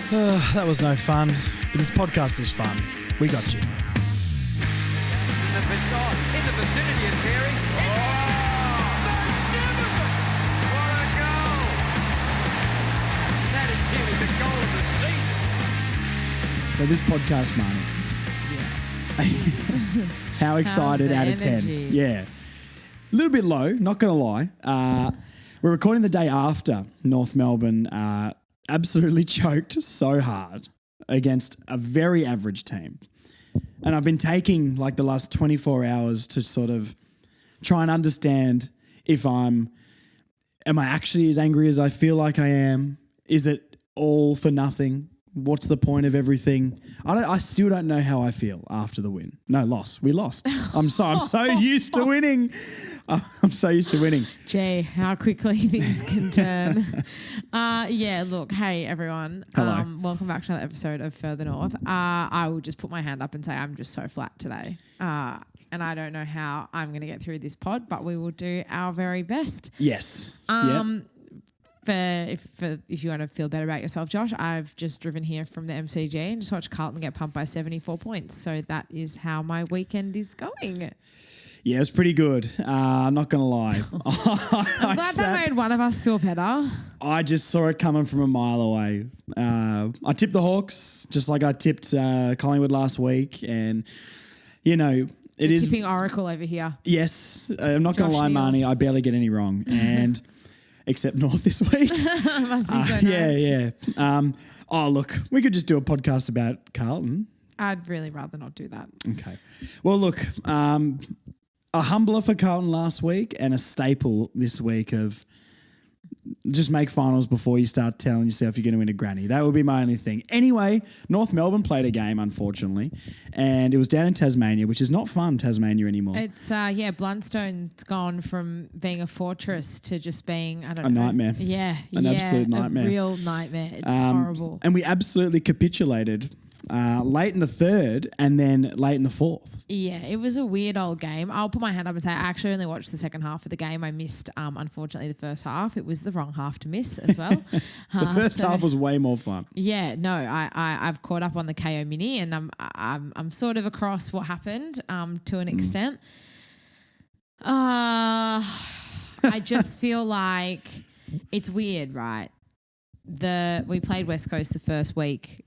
That was no fun, but this podcast is fun. We got you. In the vicinity of Xerri. Magnificent! What a goal! That is nearly the goal of the season. So this podcast, Marnie. How excited out of 10? Yeah. A little bit low, not going to lie. We're recording the day after North Melbourne absolutely choked so hard against a very average team. And I've been taking like the last 24 hours to sort of try and understand if am I actually as angry as I feel like I am? Is it all for nothing? What's the point of everything? I still don't know how I feel after the win. No, loss. We lost. I'm so used to winning. I'm so used to winning. Gee, how quickly things can turn. Yeah, look, hey everyone. Hello. Welcome back to another episode of Further North. I will just put my hand up and say I'm just so flat today. And I don't know how I'm going to get through this pod, but we will do our very best. Yes. If you want to feel better about yourself, Josh, I've just driven here from the MCG and just watched Carlton get pumped by 74 points. So that is how my weekend is going. Yeah, it's pretty good. I'm not going to lie. I'm glad that made one of us feel better. I just saw it coming from a mile away. I tipped the Hawks just like I tipped Collingwood last week. And, you know, it is tipping Oracle over here. Yes. I'm not going to lie, Marnie. I barely get any wrong. And except North this week. Must be so nice. Yeah. Look, we could just do a podcast about Carlton. I'd really rather not do that. Okay. Well, look, a humbler for Carlton last week and a staple this week of just make finals before you start telling yourself you're going to win a granny. That would be my only thing. Anyway, North Melbourne played a game, unfortunately, and it was down in Tasmania, which is not fun, Tasmania anymore. It's, Blundstone's gone from being a fortress to just being, a nightmare. Yeah. An absolute nightmare. A real nightmare. It's horrible. And we absolutely capitulated late in the third and then late in the fourth. Yeah, it was a weird old game. I'll put my hand up and say I actually only watched the second half of the game. I missed, unfortunately, the first half. It was the wrong half to miss as well. The first half was way more fun. Yeah, no, I've caught up on the KO Mini and I'm sort of across what happened to an extent. I just feel like it's weird, right? We played West Coast the first week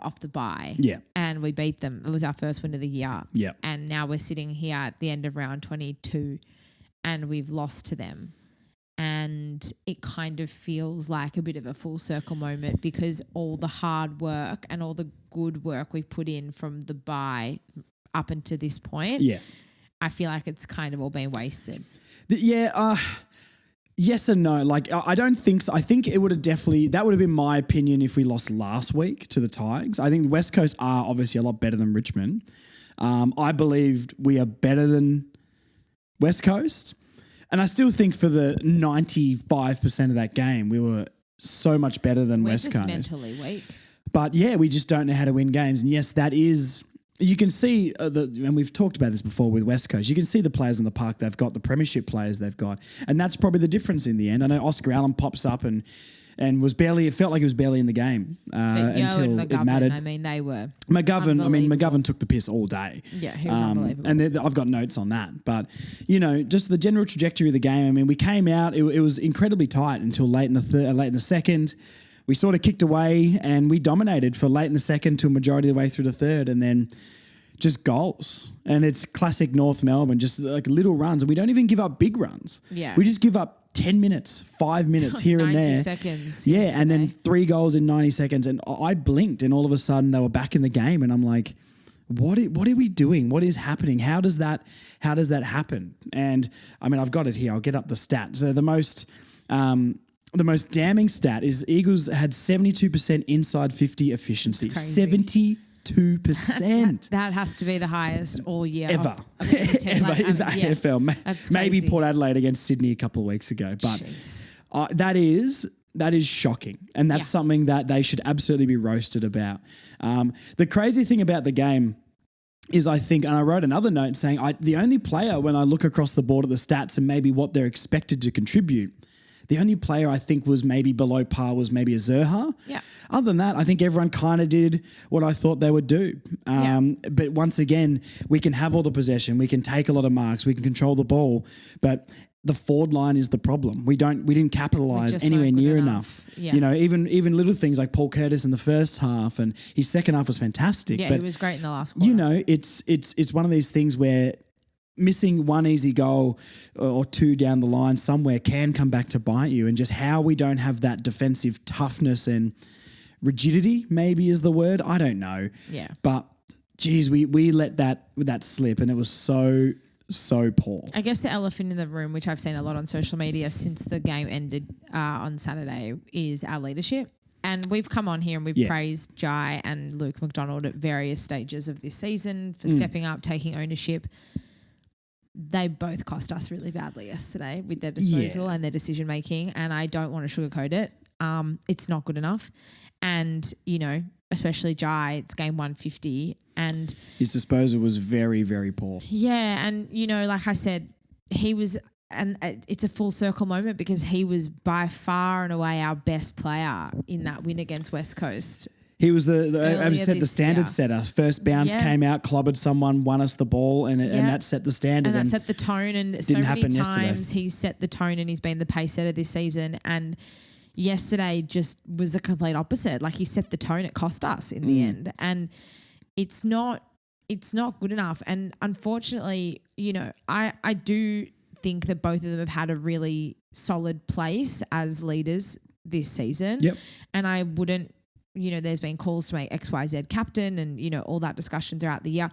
off the bye. Yeah. And we beat them. It was our first win of the year. Yeah. And now we're sitting here at the end of round 22 and we've lost to them. And it kind of feels like a bit of a full circle moment because all the hard work and all the good work we've put in from the bye up until this point. Yeah. I feel like it's kind of all been wasted. Yes and no. Like, I don't think so. I think it would have that would have been my opinion if we lost last week to the Tigers. I think the West Coast are obviously a lot better than Richmond. I believed we are better than West Coast. And I still think for the 95% of that game, we were so much better than West Coast. We're just mentally weak. But yeah, we just don't know how to win games. And yes, that is... You can see, and we've talked about this before with West Coast, you can see the players in the park they've got, the premiership players they've got, and that's probably the difference in the end. I know Oscar Allen pops up and it felt like he was barely in the game until and it mattered. I mean, they were McGovern took the piss all day. Yeah, he was unbelievable. And I've got notes on that. But, just the general trajectory of the game, I mean, we came out, it was incredibly tight until late in the second. We sort of kicked away and we dominated for late in the second to a majority of the way through the third and then just goals. And it's classic North Melbourne, just like little runs. And we don't even give up big runs. Yeah. We just give up 10 minutes, 5 minutes here and there. 90 seconds. Yeah, yesterday. and then 3 goals in 90 seconds. And I blinked and all of a sudden they were back in the game and I'm like, what are we doing? What is happening? How does that happen? And I mean, I've got it here. I'll get up the stats. So the most damning stat is Eagles had 72% inside 50 efficiency. 72%. That has to be the highest all year. Ever in the AFL. Maybe Port Adelaide against Sydney a couple of weeks ago. But that is shocking. And that's something that they should absolutely be roasted about. The crazy thing about the game is I think, and I wrote another note saying the only player when I look across the board at the stats and maybe what they're expected to contribute The only player I think was maybe below par was maybe a Zerha. Yeah. Other than that, I think everyone kind of did what I thought they would do. But once again, we can have all the possession, we can take a lot of marks, we can control the ball, but the forward line is the problem. We didn't capitalise anywhere near enough. Yeah. You know, even little things like Paul Curtis in the first half, and his second half was fantastic. Yeah, but, he was great in the last quarter. You know, it's one of these things where missing one easy goal or two down the line somewhere can come back to bite you, and just how we don't have that defensive toughness and rigidity maybe is the word. I don't know. Yeah. But geez, we let that slip, and it was so poor. I guess the elephant in the room, which I've seen a lot on social media since the game ended on Saturday, is our leadership. And we've come on here and we've praised Jai and Luke McDonald at various stages of this season for stepping up, taking ownership. They both cost us really badly yesterday with their disposal and their decision making, and I don't want to sugarcoat it. It's not good enough. And, you know, especially Jai, it's game 150 and his disposal was very, very poor. Yeah, and, you know, like I said, he was, and it's a full circle moment because he was by far and away our best player in that win against West Coast. He was as you said, the standard setter. First bounce came out, clobbered someone, won us the ball, and that set the standard. And that set the tone. And so many times yesterday. he's set the tone, and he's been the pace setter this season. And yesterday just was the complete opposite. Like, he set the tone. It cost us in the end. And it's not good enough. And unfortunately, you know, I do think that both of them have had a really solid place as leaders this season. Yep. And I wouldn't, you know, there's been calls to make XYZ captain and, you know, all that discussion throughout the year.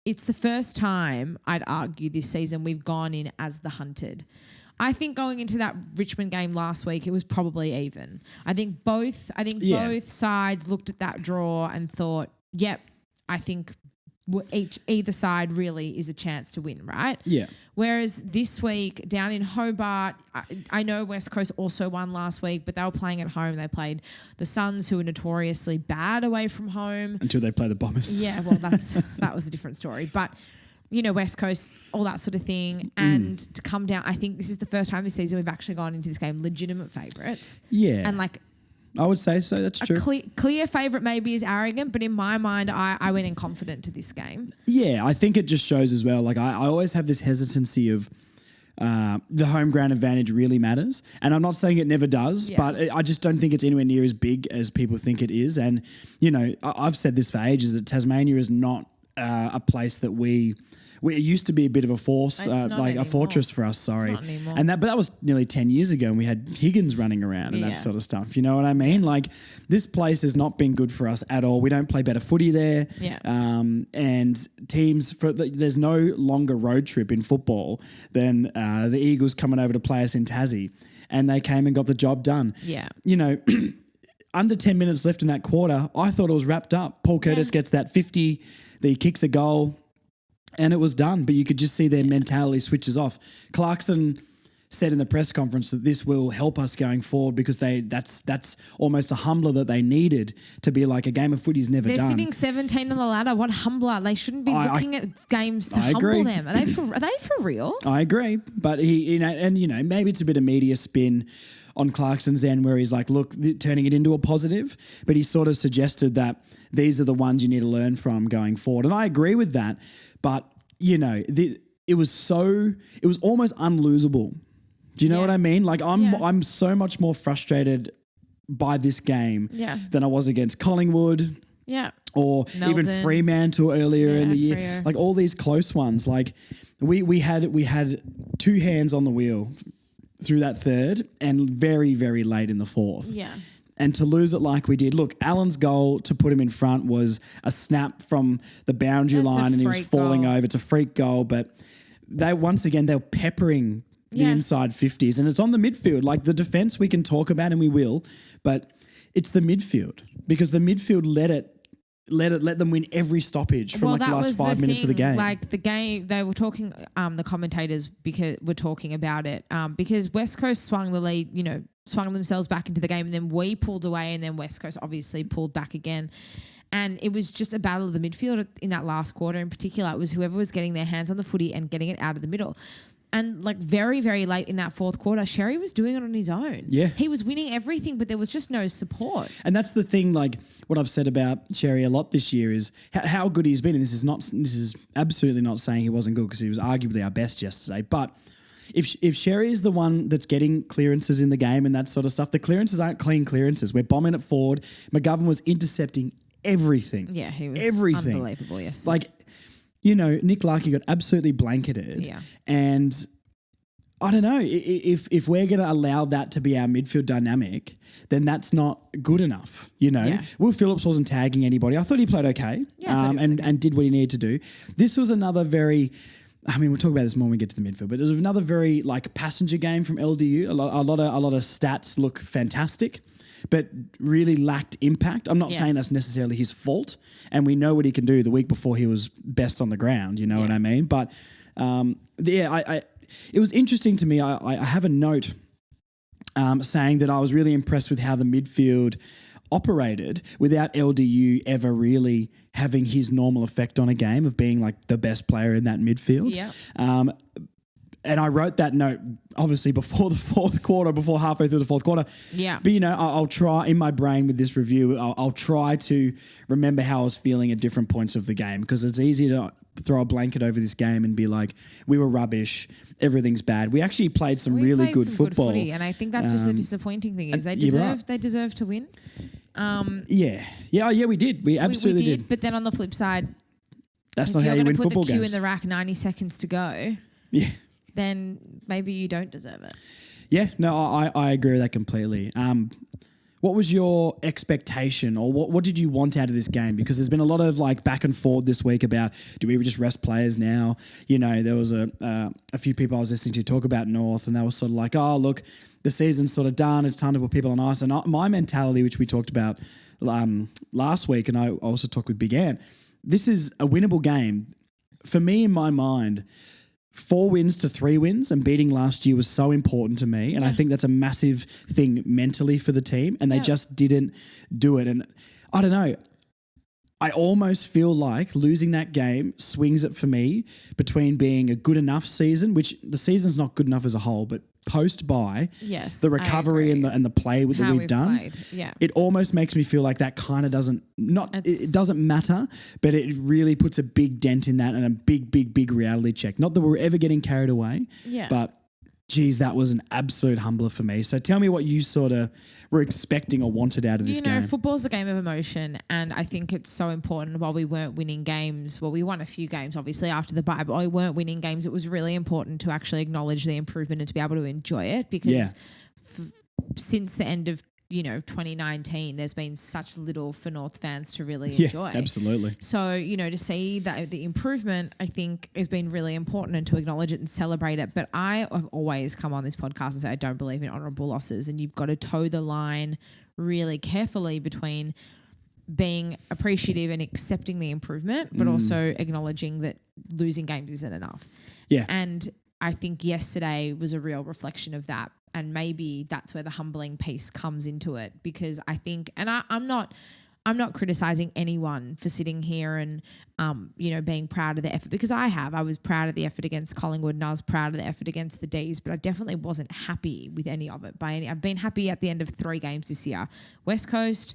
It's the first time, I'd argue, this season we've gone in as the hunted. I think going into that Richmond game last week, it was probably even. I think both sides looked at that draw and thought, yep, I think either side really is a chance to win, right? Yeah. Whereas this week down in Hobart, I know West Coast also won last week, but they were playing at home. They played the Suns, who are notoriously bad away from home. Until they play the Bombers. Yeah, well, that was a different story. But, you know, West Coast, all that sort of thing. And to come down, I think this is the first time this season we've actually gone into this game legitimate favourites. Yeah. And like, I would say so. That's true. Clear favourite maybe is arrogant, but in my mind, I went in confident to this game. Yeah, I think it just shows as well. Like, I always have this hesitancy of the home ground advantage really matters. And I'm not saying it never does, but I just don't think it's anywhere near as big as people think it is. And, you know, I've said this for ages, that Tasmania is not a place that it used to be a bit of a force, like a fortress for us. Sorry, it's not anymore. But that was nearly 10 years ago, and we had Higgins running around and that sort of stuff. You know what I mean? Like, this place has not been good for us at all. We don't play better footy there. Yeah. And teams, there's no longer road trip in football than the Eagles coming over to play us in Tassie, and they came and got the job done. Yeah. You know. Under 10 minutes left in that quarter, I thought it was wrapped up. Paul Curtis gets that 50, he kicks a goal, and it was done. But you could just see their mentality switches off. Clarkson said in the press conference that this will help us going forward because that's almost a humbler that they needed to be like, a game of footy's never done. They're sitting 17 on the ladder. What humbler? They shouldn't be looking at games to humble them. Are they for real? I agree. But maybe it's a bit of media spin on Clarkson's end where he's like, look, turning it into a positive, but he sort of suggested that these are the ones you need to learn from going forward. And I agree with that, but, you know, it was almost unlosable. Do you know what I mean? Like, I'm so much more frustrated by this game than I was against Collingwood. Yeah. Or Melbourne. even Fremantle earlier in the year. Freo. Like, all these close ones. Like, we had two hands on the wheel through that third and very, very late in the fourth. Yeah. And to lose it like we did. Look, Allen's goal to put him in front was a snap from the boundary line and he was falling over. It's a freak goal. But they were peppering the inside 50s, and it's on the midfield. Like, the defence we can talk about and we will, but it's the midfield, because the midfield let them win every stoppage from the last 5 minutes of the game. Like, the game, they were talking, the commentators were talking about it because West Coast swung the lead, you know, swung themselves back into the game, and then we pulled away, and then West Coast obviously pulled back again. And it was just a battle of the midfield in that last quarter in particular. It was whoever was getting their hands on the footy and getting it out of the middle. And like very, very late in that fourth quarter, Xerri was doing it on his own. Yeah. He was winning everything, but there was just no support. And that's the thing, like what I've said about Xerri a lot this year is how good he's been. And this is absolutely not saying he wasn't good, because he was arguably our best yesterday. But if Xerri is the one that's getting clearances in the game and that sort of stuff, the clearances aren't clean clearances. We're bombing it forward. McGovern was intercepting everything. Yeah, he was unbelievable, yes. Like, you know, Nick Larkey got absolutely blanketed. Yeah. And I don't know, if we're going to allow that to be our midfield dynamic, then that's not good enough, you know. Yeah. Will Phillips wasn't tagging anybody. I thought he played okay, and did what he needed to do. This was another very, I mean, we'll talk about this more when we get to the midfield, but it was another very like passenger game from LDU. A lot of stats look fantastic, but really lacked impact. I'm not saying that's necessarily his fault, and we know what he can do. The week before he was best on the ground, you know what I mean? But it was interesting to me. I have a note saying that I was really impressed with how the midfield operated without LDU ever really having his normal effect on a game of being like the best player in that midfield. Yeah. And I wrote that note obviously before the fourth quarter, before halfway through the fourth quarter. Yeah. But, you know, I'll try in my brain with this review, I'll try to remember how I was feeling at different points of the game, because it's easy to throw a blanket over this game and be like, we were rubbish, everything's bad. We actually played some really good football. Good footy, and I think that's just the disappointing thing is they deserve to win. We did. We absolutely did. But then on the flip side, that's not how you win football games. If you're going to put the cue in the rack 90 seconds to go, then maybe you don't deserve it. Yeah, no, I agree with that completely. What was your expectation, or what did you want out of this game? Because there's been a lot of like back and forth this week about, do we just rest players now? You know, there was a few people I was listening to talk about North, and they were sort of like, oh, look, the season's sort of done. It's time to put people on ice. And my mentality, which we talked about last week, and I also talked with Big Ant, this is a winnable game. For me, in my mind, 4 wins to 3 wins and beating last year was so important to me. And I think that's a massive thing mentally for the team. And they just didn't do it. And I don't know. I almost feel like losing that game swings it for me between being a good enough season, which the season's not good enough as a whole, but post-bye, the recovery and the play that we've done, it almost makes me feel like that kind of it doesn't matter, but it really puts a big dent in that and a big reality check. Not that we're ever getting carried away, but geez, that was an absolute humbler for me. So tell me what you sort of were expecting or wanted out of this game. You know, football's a game of emotion, and I think it's so important. While we weren't winning games, well, we won a few games, obviously, after the bye, but while we weren't winning games, it was really important to actually acknowledge the improvement and to be able to enjoy it, because since the end of 2019, there's been such little for North fans to really enjoy. Yeah, absolutely. So, to see that the improvement, I think, has been really important, and to acknowledge it and celebrate it. But I have always come on this podcast and say I don't believe in honourable losses, and you've got to toe the line really carefully between being appreciative and accepting the improvement, but also acknowledging that losing games isn't enough. Yeah. And I think yesterday was a real reflection of that. And maybe that's where the humbling piece comes into it, because I think, and I'm not criticizing anyone for sitting here and, being proud of the effort, because I was proud of the effort against Collingwood, and I was proud of the effort against the D's, but I definitely wasn't happy with any of it I've been happy at the end of 3 games this year: West Coast,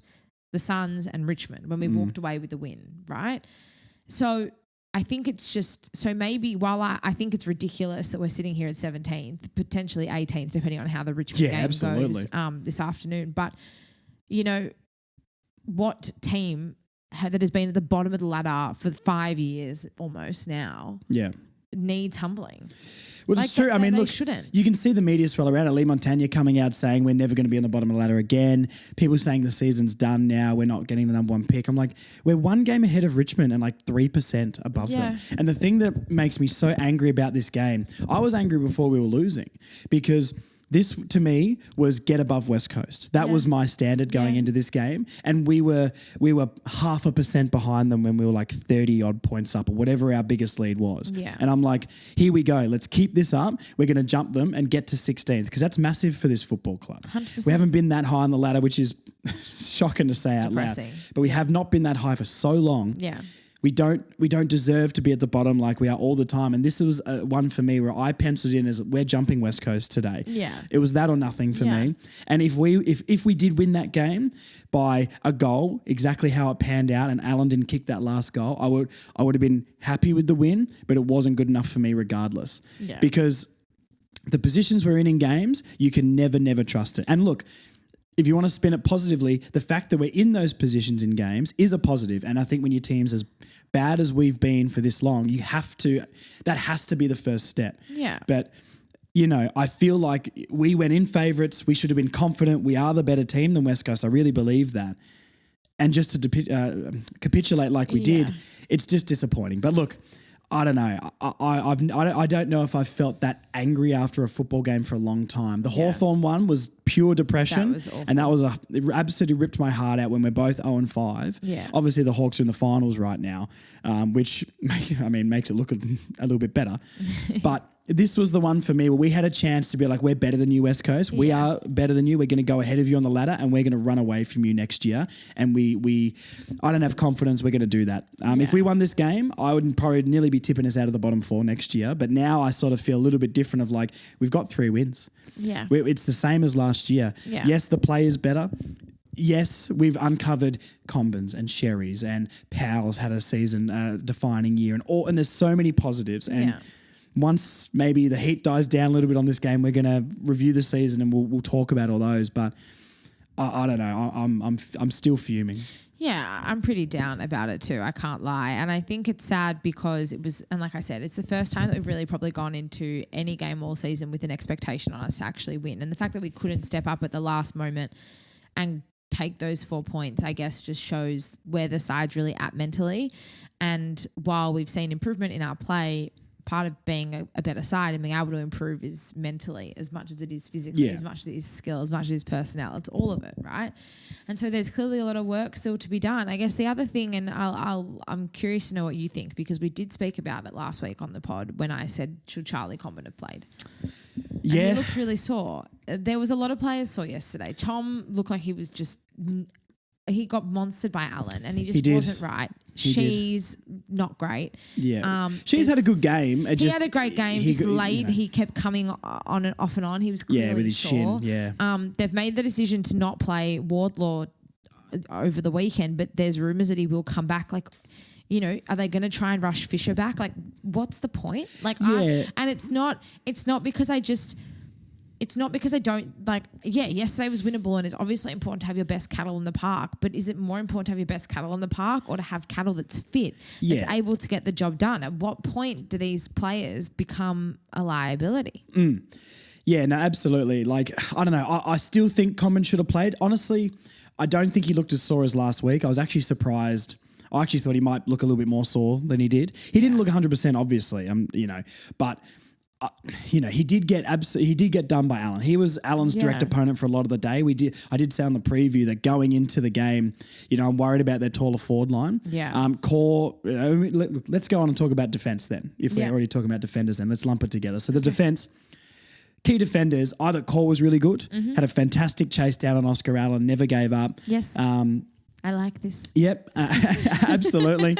the Suns, and Richmond, when we walked away with the win, right? So I think it's just, so maybe while I think it's ridiculous that we're sitting here at 17th, potentially 18th, depending on how the Richmond game goes this afternoon. But, what team that has been at the bottom of the ladder for 5 years almost now needs humbling? Well, it's true. I mean, look, you can see the media swell around it. Lee Montagna coming out saying we're never going to be on the bottom of the ladder again. People saying the season's done now. We're not getting the number 1 pick. I'm like, we're 1 game ahead of Richmond and like 3% above them. And the thing that makes me so angry about this game, I was angry before we were losing, because this, to me, was get above West Coast. That was my standard going into this game. And we were 0.5% behind them when we were like 30 odd points up, or whatever our biggest lead was. Yeah. And I'm like, here we go. Let's keep this up. We're going to jump them and get to 16th, because that's massive for this football club. 100%. We haven't been that high on the ladder, which is shocking to say out loud. But we have not been that high for so long. Yeah. we don't deserve to be at the bottom like we are all the time. And this was one for me where I penciled in as we're jumping West Coast today. Yeah. It was that or nothing for me. And if we did win that game by a goal, exactly how it panned out, and Allen didn't kick that last goal, I would have been happy with the win, but it wasn't good enough for me regardless. Yeah. Because the positions we're in games, you can never trust it. And look, if you want to spin it positively, the fact that we're in those positions in games is a positive. And I think when your team's as bad as we've been for this long, that has to be the first step. Yeah. But, you know, I feel like we went in favourites. We should have been confident. We are the better team than West Coast. I really believe that. And just to capitulate like we did, it's just disappointing. But look, I don't know. I don't know if I've felt that angry after a football game for a long time. The Hawthorn one was pure depression. That was awful. And that was it absolutely ripped my heart out when we're both 0-5. Yeah. Obviously, the Hawks are in the finals right now, which makes it look a little bit better. But this was the one for me where we had a chance to be like, we're better than you, West Coast. We are better than you. We're going to go ahead of you on the ladder, and we're going to run away from you next year. And I don't have confidence we're going to do that. If we won this game, I would probably nearly be tipping us out of the bottom 4 next year. But now I sort of feel a little bit different of like, we've got 3 wins. Yeah. It's the same as last year. Yeah. Yes, the play is better. Yes, we've uncovered Combins and Sherry's, and Powell's had a season defining year, and there's so many positives. And once maybe the heat dies down a little bit on this game, we're going to review the season and we'll talk about all those. But I don't know. I'm still fuming. Yeah, I'm pretty down about it too. I can't lie. And I think it's sad because it was, and like I said, it's the first time that we've really probably gone into any game all season with an expectation on us to actually win. And the fact that we couldn't step up at the last moment and take those 4 points, I guess, just shows where the side's really at mentally. And while we've seen improvement in our play, part of being a better side and being able to improve is mentally as much as it is physically, as much as it is skill, as much as it is personnel. It's all of it, right? And so there's clearly a lot of work still to be done. I guess the other thing, and I'm curious to know what you think, because we did speak about it last week on the pod when I said, should Charlie Combin have played? Yeah. And he looked really sore. There was a lot of players sore yesterday. Chom looked like he was just... He got monstered by Allen and he just wasn't right. Sheez, not great. Yeah. Sheez had a good game. He had a great game. He kept coming on and off and on. He was clearly with his sore. shin. They've made the decision to not play Wardlaw over the weekend, but there's rumours that he will come back. Like, you know, are they going to try and rush Fisher back? Like, what's the point? Like, and it's not because I don't like, yesterday was winnable and it's obviously important to have your best cattle in the park, but is it more important to have your best cattle in the park or to have cattle that's fit, that's able to get the job done? At what point do these players become a liability? Yeah, no, absolutely. Like, I don't know. I still think Common should have played. Honestly, I don't think he looked as sore as last week. I was actually surprised. I actually thought he might look a little bit more sore than he did. He didn't look 100%, obviously, but... he did get done by Allen. He was Allen's direct opponent for a lot of the day. I did say on the preview that going into the game, I'm worried about their taller forward line. Yeah. Core. Let's go on and talk about defense then. If we're already talking about defenders, then let's lump it together. So the defense. Key defenders. I thought Core was really good. Mm-hmm. Had a fantastic chase down on Oscar Allen. Never gave up. Yes. I like this. Yep, absolutely.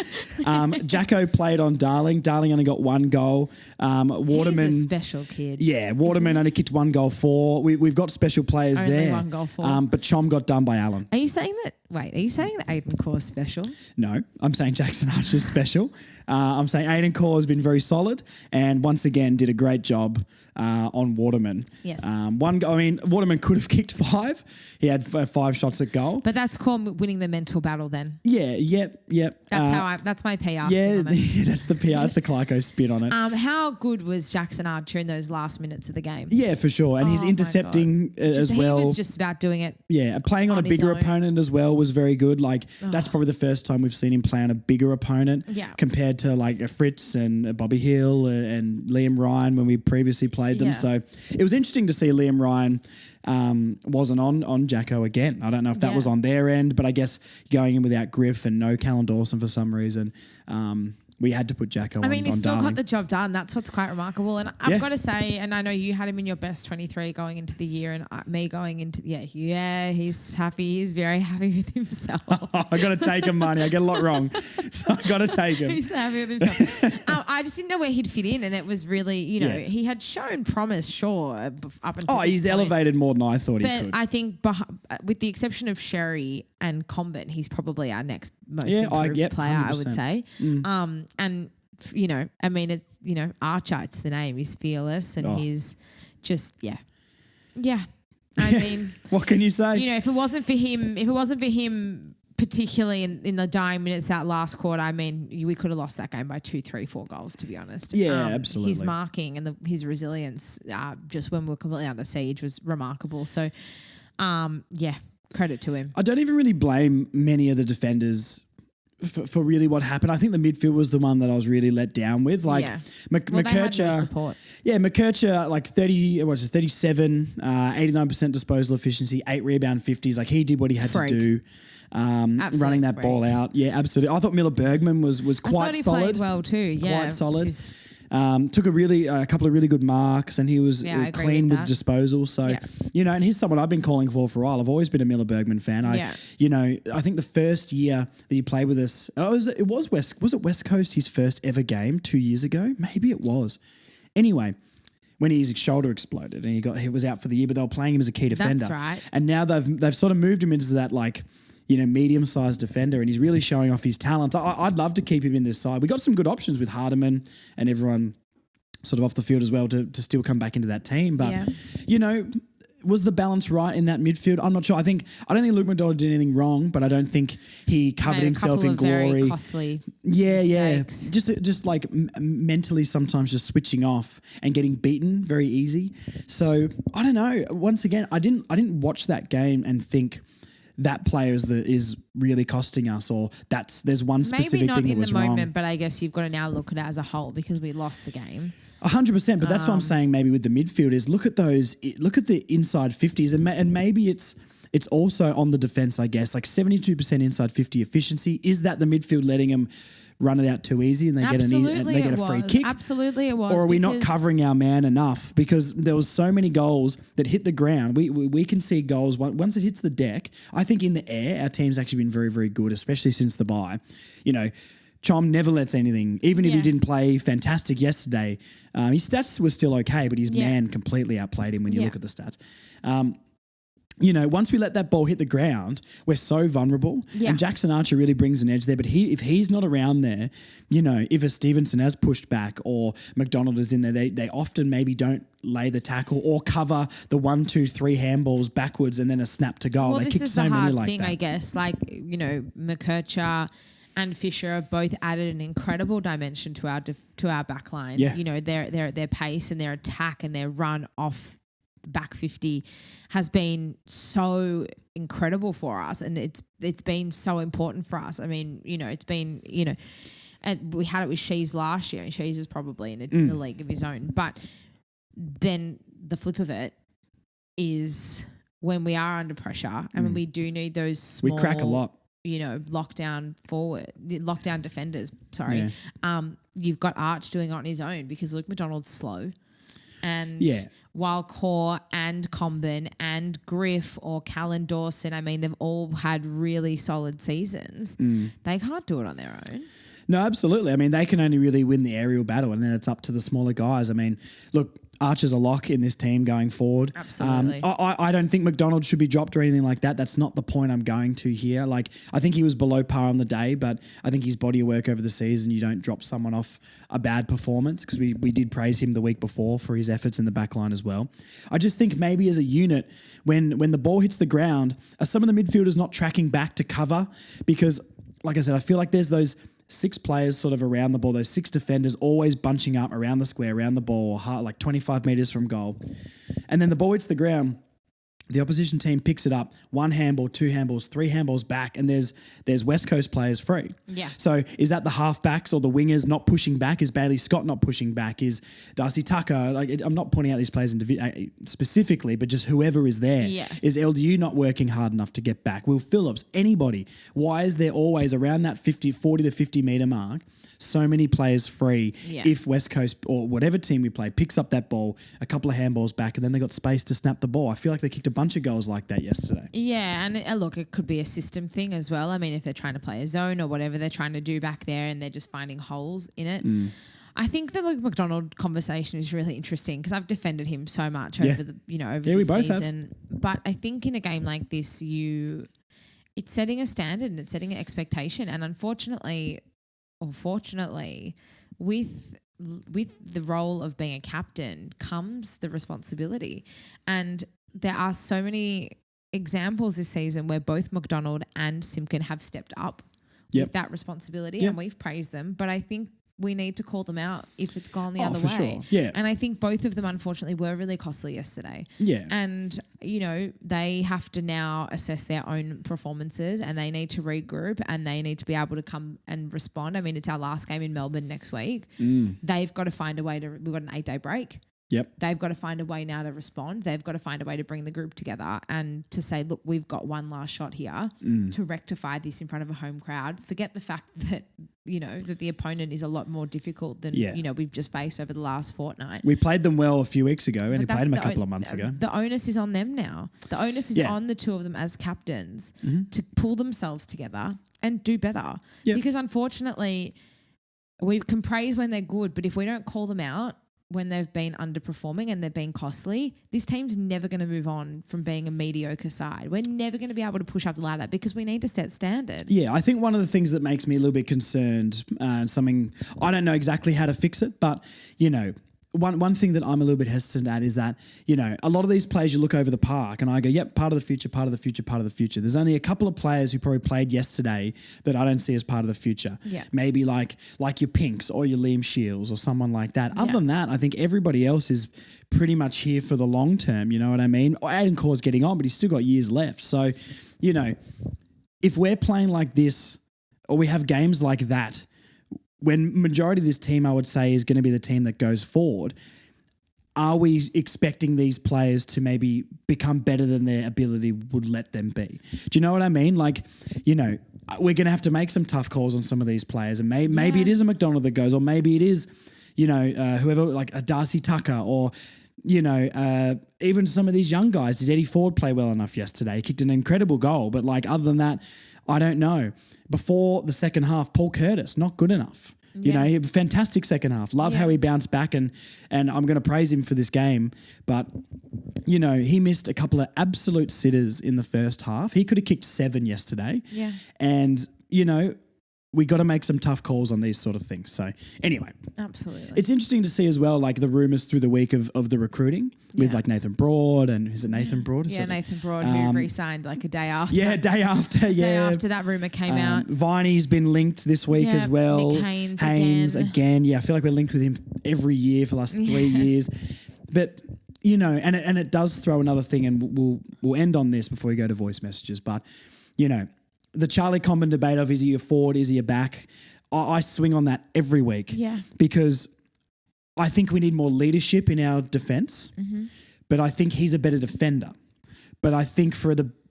Jacko played on Darling. Darling only got 1 goal. Waterman, he's a special kid. Yeah, Waterman only kicked 1 goal for. We've got special players only there. 1 goal for. But Chom got done by Allen. Are you saying that Aiden Core's special? No, I'm saying Jackson Archer's special. I'm saying Aiden Core has been very solid and once again did a great job on Waterman. Yes. 1 goal. I mean, Waterman could have kicked 5. He had 5 shots at goal. But that's Core winning the mental battle then. Yeah, yep. That's my PR spin on it. That's the PR. That's the Clarko spin on it. How good was Jackson Archer in those last minutes of the game? Yeah, for sure. And he's intercepting as well. He was just about doing it. Yeah, playing on a bigger opponent as well was very good. Like, that's probably the first time we've seen him play on a bigger opponent compared to like a Fritz and Bobby Hill and Liam Ryan when we previously played them. So it was interesting to see Liam Ryan wasn't on Jacko again. I don't know if that was on their end, but I guess going in without Griff and no Callan Dawson for some reason, we had to put Jacko on. I mean, he's still Darling. got the job done. That's what's quite remarkable. And I've got to say, and I know you had him in your best 23 going into the year, and me going into he's happy. He's very happy with himself. I got to take him, money. I get a lot wrong, so I got to take him. He's happy with himself. I just didn't know where he'd fit in, and it was really, he had shown promise, sure, up until this He's point. elevated more than I thought he could. But I think, with the exception of Xerri and Combat, he's probably our next most improved player, 100%. I would say. And I mean, it's Archer. It's the name. He's fearless, and he's just yeah. I mean, what can you say? If it wasn't for him, particularly in the dying minutes that last quarter, I mean, we could have lost that game by 2, 3, 4 goals, to be honest. Yeah, absolutely. His marking and his resilience, just when we're completely under siege, was remarkable. So, credit to him. I don't even really blame many of the defenders for really what happened. I think the midfield was the one that I was really let down with. Like McKercher, McKercher, like 37, 89% disposal efficiency, 8 rebound 50s. Like he did what he had to do. Running that ball out. Yeah, absolutely. I thought Miller Bergman was quite solid. Played well too. Yeah, quite solid. Took a couple of really good marks, and he was clean with disposal. So, and he's someone I've been calling for a while. I've always been a Miller Bergman fan. I think the first year that he played with us, was it West Coast, his first ever game 2 years ago? Maybe it was. Anyway, when his shoulder exploded and he was out for the year, but they were playing him as a key defender. That's right. And now they've sort of moved him into that medium-sized defender, and he's really showing off his talents. I'd love to keep him in this side. We got some good options with Hardiman and everyone sort of off the field as well to still come back into that team. But, was the balance right in that midfield? I'm not sure. I don't think Luke McDonald did anything wrong, but I don't think he covered himself in glory. Very costly mistakes. Just like mentally sometimes just switching off and getting beaten very easy. So I don't know. Once again, I didn't watch that game and think that player is really costing us, or there's one specific thing that was wrong. Maybe not in the moment, but I guess you've got to now look at it as a whole because we lost the game. 100%, but that's what I'm saying. Maybe with the midfield is look at the inside 50s, and maybe it's also on the defense. I guess like 72% inside 50 efficiency. Is that the midfield letting them run it out too easy and they get a free kick? Absolutely, it was. Or are we not covering our man enough? Because there was so many goals that hit the ground. We can see goals once it hits the deck. I think in the air, our team's actually been very, very good, especially since the bye. Chom never lets anything, even if he didn't play fantastic yesterday. His stats were still okay, but his man completely outplayed him when you look at the stats. Once we let that ball hit the ground, we're so vulnerable. Yeah. And Jackson Archer really brings an edge there. But if he's not around there, if a Stevenson has pushed back or McDonald is in there, they often maybe don't lay the tackle or cover the 1, 2, 3 handballs backwards and then a snap to goal. Well, they this is the hard thing, I guess. Like, McKercher and Fisher have both added an incredible dimension to our back line. Yeah. Their pace and their attack and their run off back 50 has been so incredible for us, and it's been so important for us. I mean, it's been, and we had it with Sheez last year, and Sheez is probably in a league of his own. But then the flip of it is when we are under pressure and when we do need those small, we crack a lot. Lockdown defenders. Sorry. Yeah. You've got Arch doing it on his own because Luke McDonald's slow. And while Core and Combin and Griff or Callan Dawson, I mean, they've all had really solid seasons. They can't do it on their own. No, absolutely. I mean, they can only really win the aerial battle, and then it's up to the smaller guys. I mean, look, Archer's a lock in this team going forward. Absolutely. I don't think McDonald should be dropped or anything like that. That's not the point I'm going to here. Like, I think he was below par on the day, but I think his body of work over the season, you don't drop someone off a bad performance, because we did praise him the week before for his efforts in the back line as well. I just think maybe as a unit, when the ball hits the ground, are some of the midfielders not tracking back to cover? Because, like I said, I feel like there's those 6 players sort of around the ball, those 6 defenders always bunching up around the square, around the ball, like 25 metres from goal. And then the ball hits the ground the opposition team picks it up, 1 handball, 2 handballs, 3 handballs back, and there's West Coast players free. Yeah. So is that the halfbacks or the wingers not pushing back? Is Bailey Scott not pushing back? Is Darcy Tucker? I'm not pointing out these players specifically, but just whoever is there. Yeah. Is LDU not working hard enough to get back? Will Phillips? Anybody? Why is there always around that 40 to 50 metre mark so many players free if West Coast or whatever team we play picks up that ball, a couple of handballs back, and then they got space to snap the ball? I feel like they kicked a bunch of goals like that yesterday. Yeah, and look, it could be a system thing as well. I mean, if they're trying to play a zone or whatever they're trying to do back there and they're just finding holes in it. I think the Luke McDonald conversation is really interesting because I've defended him so much over the the season. But I think in a game like this, it's setting a standard and it's setting an expectation. And unfortunately, or fortunately, with the role of being a captain comes the responsibility. And there are so many examples this season where both McDonald and Simpkin have stepped up with that responsibility and we've praised them. But I think we need to call them out if it's gone the other way. Sure. Yeah. And I think both of them, unfortunately, were really costly yesterday. Yeah. And, they have to now assess their own performances and they need to regroup and they need to be able to come and respond. I mean, it's our last game in Melbourne next week. They've got to find a way we've got an 8-day break. Yep. They've got to find a way now to respond. They've got to find a way to bring the group together and to say, look, we've got one last shot here to rectify this in front of a home crowd. Forget the fact that, that the opponent is a lot more difficult than, we've just faced over the last fortnight. We played them well a few weeks ago and we played them a couple of months ago. The onus is on them now. The onus is on the two of them as captains to pull themselves together and do better. Yep. Because unfortunately, we can praise when they're good, but if we don't call them out, when they've been underperforming and they've been costly, this team's never going to move on from being a mediocre side. We're never going to be able to push up the ladder because we need to set standard. Yeah, I think one of the things that makes me a little bit concerned, something I don't know exactly how to fix it, but, one thing that I'm a little bit hesitant at is that, a lot of these players you look over the park and I go, yep, part of the future, part of the future, part of the future. There's only a couple of players who probably played yesterday that I don't see as part of the future. Yeah. Maybe like your Pinks or your Liam Shields or someone like that. Other than that, I think everybody else is pretty much here for the long term, you know what I mean? Aiden Core's getting on, but he's still got years left. So, if we're playing like this or we have games like that, when majority of this team, I would say, is going to be the team that goes forward, are we expecting these players to maybe become better than their ability would let them be? Do you know what I mean? Like, we're going to have to make some tough calls on some of these players, and maybe it is a McDonald that goes, or maybe it is, whoever, like a Darcy Tucker, or even some of these young guys. Did Eddie Ford play well enough yesterday? He kicked an incredible goal, but other than that, I don't know. Before the second half, Paul Curtis, not good enough. He had a fantastic second half. Love how he bounced back, and I'm going to praise him for this game. But, he missed a couple of absolute sitters in the first half. He could have kicked 7 yesterday. Yeah. And, we got to make some tough calls on these sort of things. So anyway. Absolutely. It's interesting to see as well, the rumours through the week of the recruiting with Nathan Broad, and is it Nathan Broad? Nathan Broad, who re-signed a day after. Yeah, day after. Day after that rumour came out. Viney's been linked this week as well. Nick Haynes again. Yeah, I feel like we're linked with him every year for the last 3 years. But, and it does throw another thing, and we'll end on this before we go to voice messages. But, the Charlie Comben debate of is he a forward, is he a back? I swing on that every week. Yeah. Because I think we need more leadership in our defence, but I think he's a better defender. But I think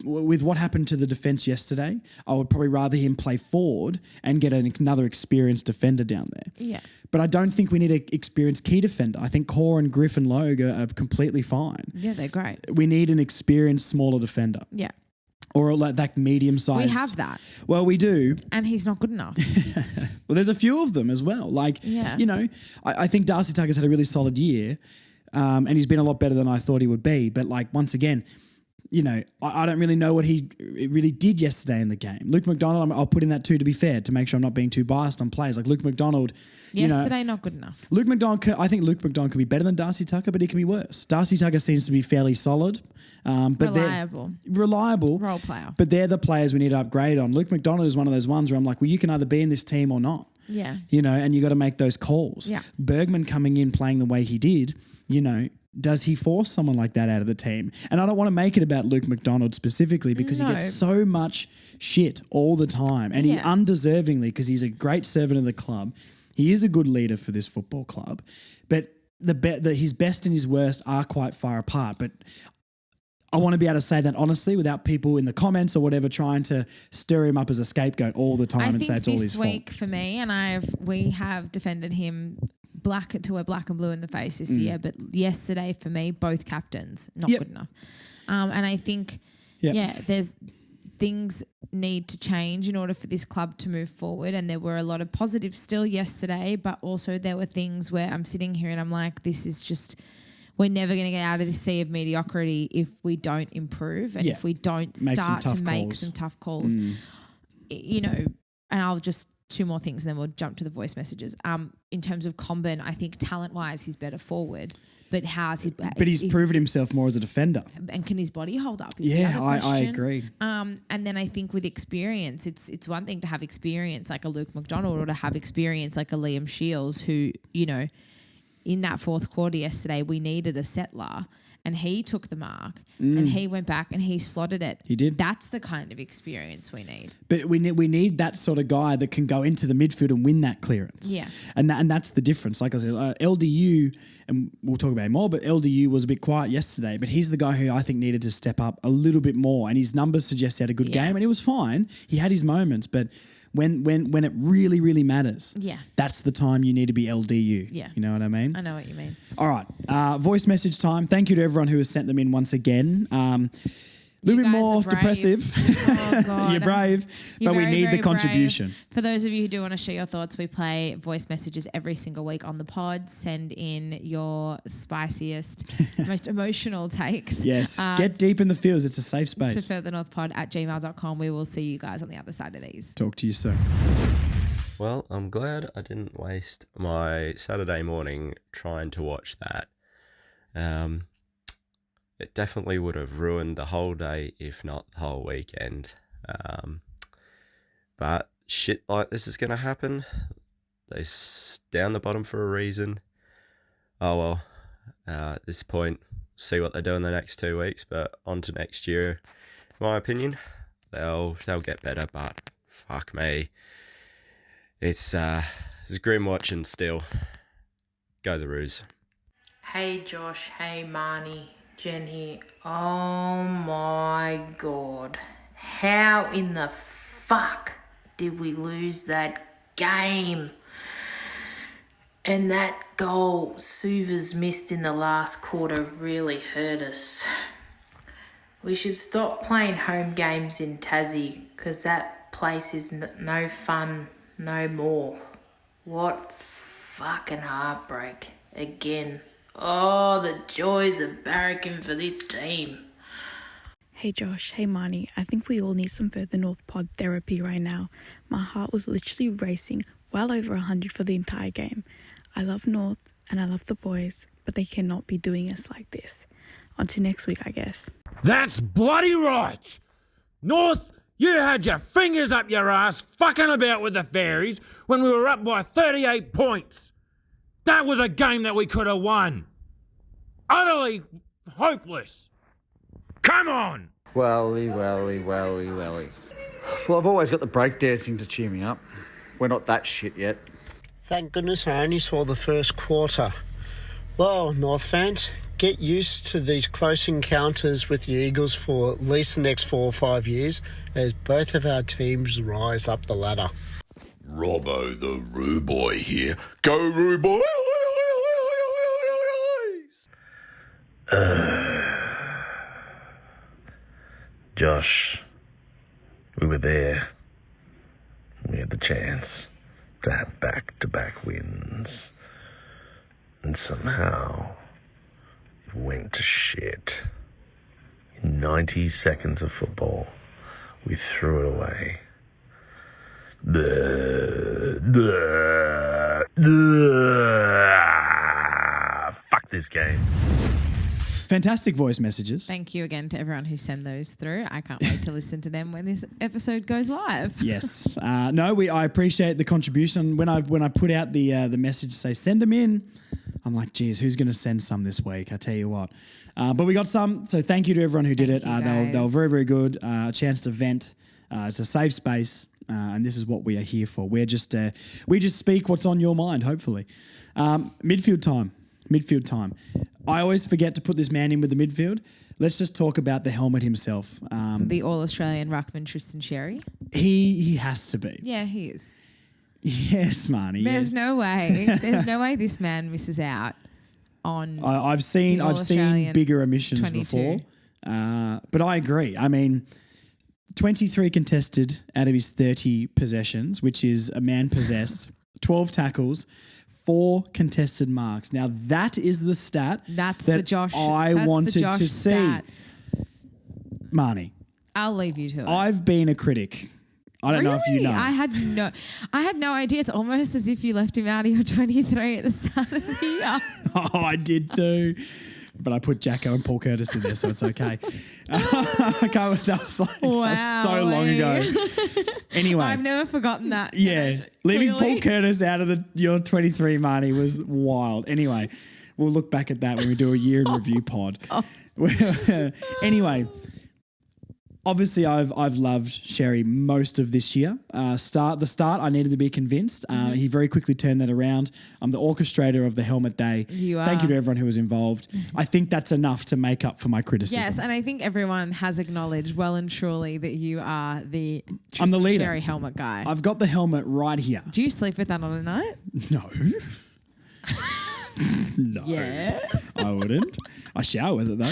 with what happened to the defence yesterday, I would probably rather him play forward and get another experienced defender down there. Yeah. But I don't think we need an experienced key defender. I think Core and Griff and Logue are completely fine. Yeah, they're great. We need an experienced smaller defender. Yeah. Or that medium-sized. We have that. Well, we do. And he's not good enough. Well, there's a few of them as well. I think Darcy Tucker's had a really solid year, and he's been a lot better than I thought he would be. But, once again, I don't really know what he really did yesterday in the game. Luke McDonald, I'll put in that too, to be fair, to make sure I'm not being too biased on plays. Luke McDonald. Yesterday, not good enough. I think Luke McDonald could be better than Darcy Tucker, but he can be worse. Darcy Tucker seems to be fairly solid. But reliable. Role player. But they're the players we need to upgrade on. Luke McDonald is one of those ones where I'm like, well, you can either be in this team or not. Yeah. And you got to make those calls. Yeah. Bergman coming in playing the way he did, does he force someone like that out of the team? And I don't want to make it about Luke McDonald specifically because he gets so much shit all the time, and he undeservingly, because he's a great servant of the club. He is a good leader for this football club, but his best and his worst are quite far apart. But I want to be able to say that honestly without people in the comments or whatever trying to stir him up as a scapegoat all the time and say it's all his fault. I think this week for me, and we have defended him black and blue in the face this year, but yesterday for me, both captains, not good enough. And I think, there's things need to change in order for this club to move forward. And there were a lot of positives still yesterday, but also there were things where I'm sitting here and I'm like, this is just, we're never going to get out of this sea of mediocrity if we don't improve and if we don't start to make some tough calls. You know, and I'll just, 2 more things and then we'll jump to the voice messages. In terms of Comben, I think talent-wise he's better forward. But he's proven himself more as a defender. And can his body hold up? I agree. And then I think with experience, it's one thing to have experience like a Luke McDonald or to have experience like a Liam Shields who, you know, in that fourth quarter yesterday, we needed a settler and he took the mark and he went back and he slotted it. He did. That's the kind of experience we need. But we need that sort of guy that can go into the midfield and win that clearance. Yeah. And that's the difference. Like I said, LDU, and we'll talk about him more, but LDU was a bit quiet yesterday, but he's the guy who I think needed to step up a little bit more, and his numbers suggest he had a good game and he was fine. He had his moments, but when it really, really matters, that's the time you need to be LDU. Yeah. You know what I mean? I know what you mean. All right. Voice message time. Thank you to everyone who has sent them in once again. A little bit more depressive. Oh, God. You're brave, but we need the contribution. Brave. For those of you who do want to share your thoughts, we play voice messages every single week on the pod. Send in your spiciest, most emotional takes. Yes. Get deep in the fields. It's a safe space. To furthernorthpod@gmail.com. We will see you guys on the other side of these. Talk to you soon. Well, I'm glad I didn't waste my Saturday morning trying to watch that. It definitely would have ruined the whole day, if not the whole weekend. But shit like this is going to happen. They're down the bottom for a reason. Oh well, at this point, see what they do in the next 2 weeks. But on to next year, in my opinion, they'll get better. But fuck me, it's grim watching still. Go the Roos. Hey Josh, hey Marnie. Jen here. Oh my God. How in the fuck did we lose that game? And that goal Suvers missed in the last quarter really hurt us. We should stop playing home games in Tassie because that place is no fun no more. What fucking heartbreak again. Oh, the joys of barracking for this team. Hey Josh, hey Marnie, I think we all need some Further North pod therapy right now. My heart was literally racing well over 100 for the entire game. I love North and I love the boys, but they cannot be doing us like this. On to next week, I guess. That's bloody right! North, you had your fingers up your ass fucking about with the fairies when we were up by 38 points. That was a game that we could have won. Utterly hopeless. Come on! Welly. Well, I've always got the breakdancing to cheer me up. We're not that shit yet. Thank goodness I only saw the first quarter. Well, North fans, get used to these close encounters with the Eagles for at least the next 4 or 5 years as both of our teams rise up the ladder. Robbo the Roo Boy here. Go Roo Boy! Josh, we were there. We had the chance to have back-to-back wins. And somehow it went to shit. In 90 seconds of football, we threw it away. Fuck this game. Fantastic voice messages. Thank you again to everyone who sent those through. I can't wait to listen to them when this episode goes live. Yes. I appreciate the contribution. When I put out the message to say send them in, I'm like, geez, who's going to send some this week? I tell you what. But we got some. So thank you to everyone who did it. They were very, very good. A chance to vent. It's a safe space. And this is what we are here for. We just speak what's on your mind, hopefully. Midfield time. I always forget to put this man in with the midfield. Let's just talk about the helmet himself. The All-Australian ruckman Tristan Xerri. He has to be. Yeah, he is. Yes, Marnie. There's no way. There's no way this man misses out on. I've seen bigger omissions 22. before, but I agree. I mean, 23 contested out of his 30 possessions, which is a man possessed, 12 tackles, 4 contested marks. Now that is the stat That's that the Josh. I that's wanted the Josh to see. stat. Marnie, I'll leave you to it. I've been a critic. I don't know if you know. I had no idea. It's almost as if you left him out of your 23 at the start of the year. Oh, I did too. But I put Jacko and Paul Curtis in there, so it's okay. I can't. That was so long ago. Anyway, I've never forgotten that. Yeah, leaving Clearly. Paul Curtis out of your 23 money was wild. Anyway, we'll look back at that when we do a year in review pod. Anyway. Obviously, I've loved Xerri most of this year. The start, I needed to be convinced. He very quickly turned that around. I'm the orchestrator of the helmet day. You are. Thank you to everyone who was involved. I think that's enough to make up for my criticism. Yes, and I think everyone has acknowledged well and truly that you are the I'm the Tristan leader. Xerri helmet guy. I've got the helmet right here. Do you sleep with that on a night? No. No. Yes. I wouldn't. I shower with it though.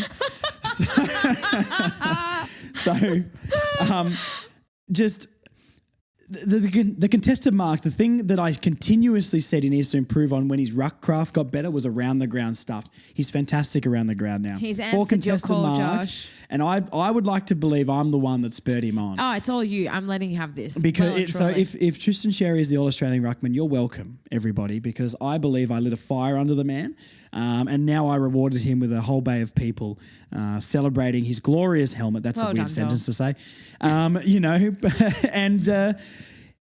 Just the contested marks, the thing that I continuously said he needs to improve on when his ruck craft got better was around the ground stuff. He's fantastic around the ground now. He's 4 answered your contested call, marks, Josh. and I would like to believe I'm the one that spurred him on. Oh, it's all you. I'm letting you have this. Because if Tristan Xerri is the All-Australian ruckman, you're welcome, everybody, because I believe I lit a fire under the man, and now I rewarded him with a whole bay of people celebrating his glorious helmet. That's Well a weird done, sentence to say. And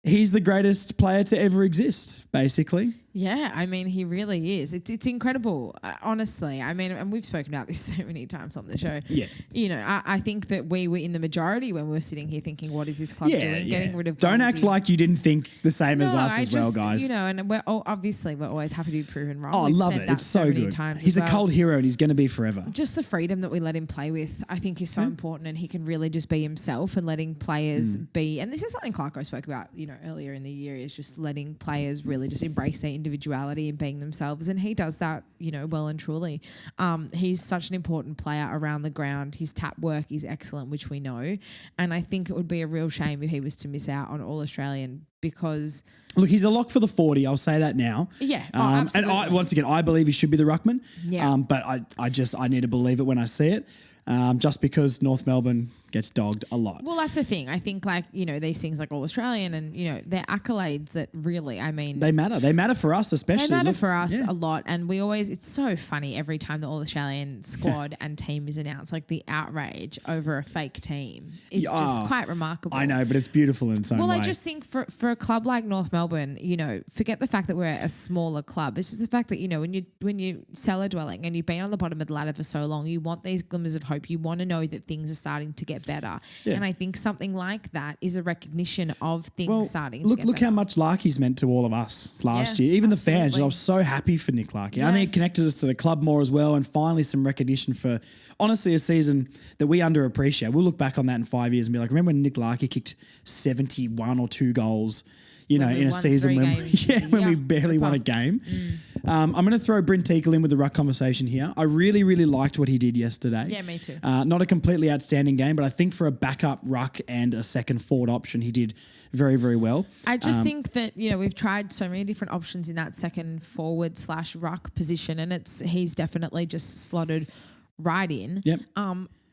he's the greatest player to ever exist, basically. Yeah, I mean, he really is. It's incredible, honestly. I mean, and we've spoken about this so many times on the show. Yeah. You know, I think that we were in the majority when we were sitting here thinking, what is this club doing? Getting rid of Don't Goldie. act like you didn't think the same as us well, guys. You know, and we're always happy to be proven wrong. Oh, I We've love said it. that It's so many good. times He's as a well. cult hero and he's going to be forever. Just the freedom that we let him play with, I think, is so important, and he can really just be himself and letting players be. And this is something Clarko spoke about, earlier in the year, is just letting players really just embrace their individuality and being themselves, and he does that, well and truly. He's such an important player around the ground. His tap work is excellent, which we know, and I think it would be a real shame if he was to miss out on All-Australian because. Look, he's a lock for the 40. I'll say that now. Yeah, and once again, I believe he should be the ruckman. Yeah. But I need to believe it when I see it. Just because North Melbourne gets dogged a lot. Well, that's the thing. I think these things like All-Australian and, they're accolades that really, they matter. They matter for us, especially. They matter for us a lot. And it's so funny every time the All-Australian squad and team is announced, like the outrage over a fake team is just quite remarkable. I know, but it's beautiful in its own way. Well, I just think for a club like North Melbourne, forget the fact that we're a smaller club. It's just the fact that, when you cellar dwelling and you've been on the bottom of the ladder for so long, you want these glimmers of hope. You want to know that things are starting to get better. Yeah. And I think something like that is a recognition of things starting to get better. Look how much Larky's meant to all of us last year. Even absolutely. the fans. I was so happy for Nick Larky. I think it connected us to the club more as well, and finally some recognition for, honestly, a season that we underappreciate. We'll look back on that in 5 years and be like, remember when Nick Larky kicked 71 or 2 goals in a season when we barely won a game. I'm going to throw Bryn Teakle in with the ruck conversation here. I really, really liked what he did yesterday. Yeah, me too. Not a completely outstanding game, but I think for a backup ruck and a second forward option, he did very, very well. I just think that, we've tried so many different options in that second forward / ruck position, and he's definitely just slotted right in. Yep.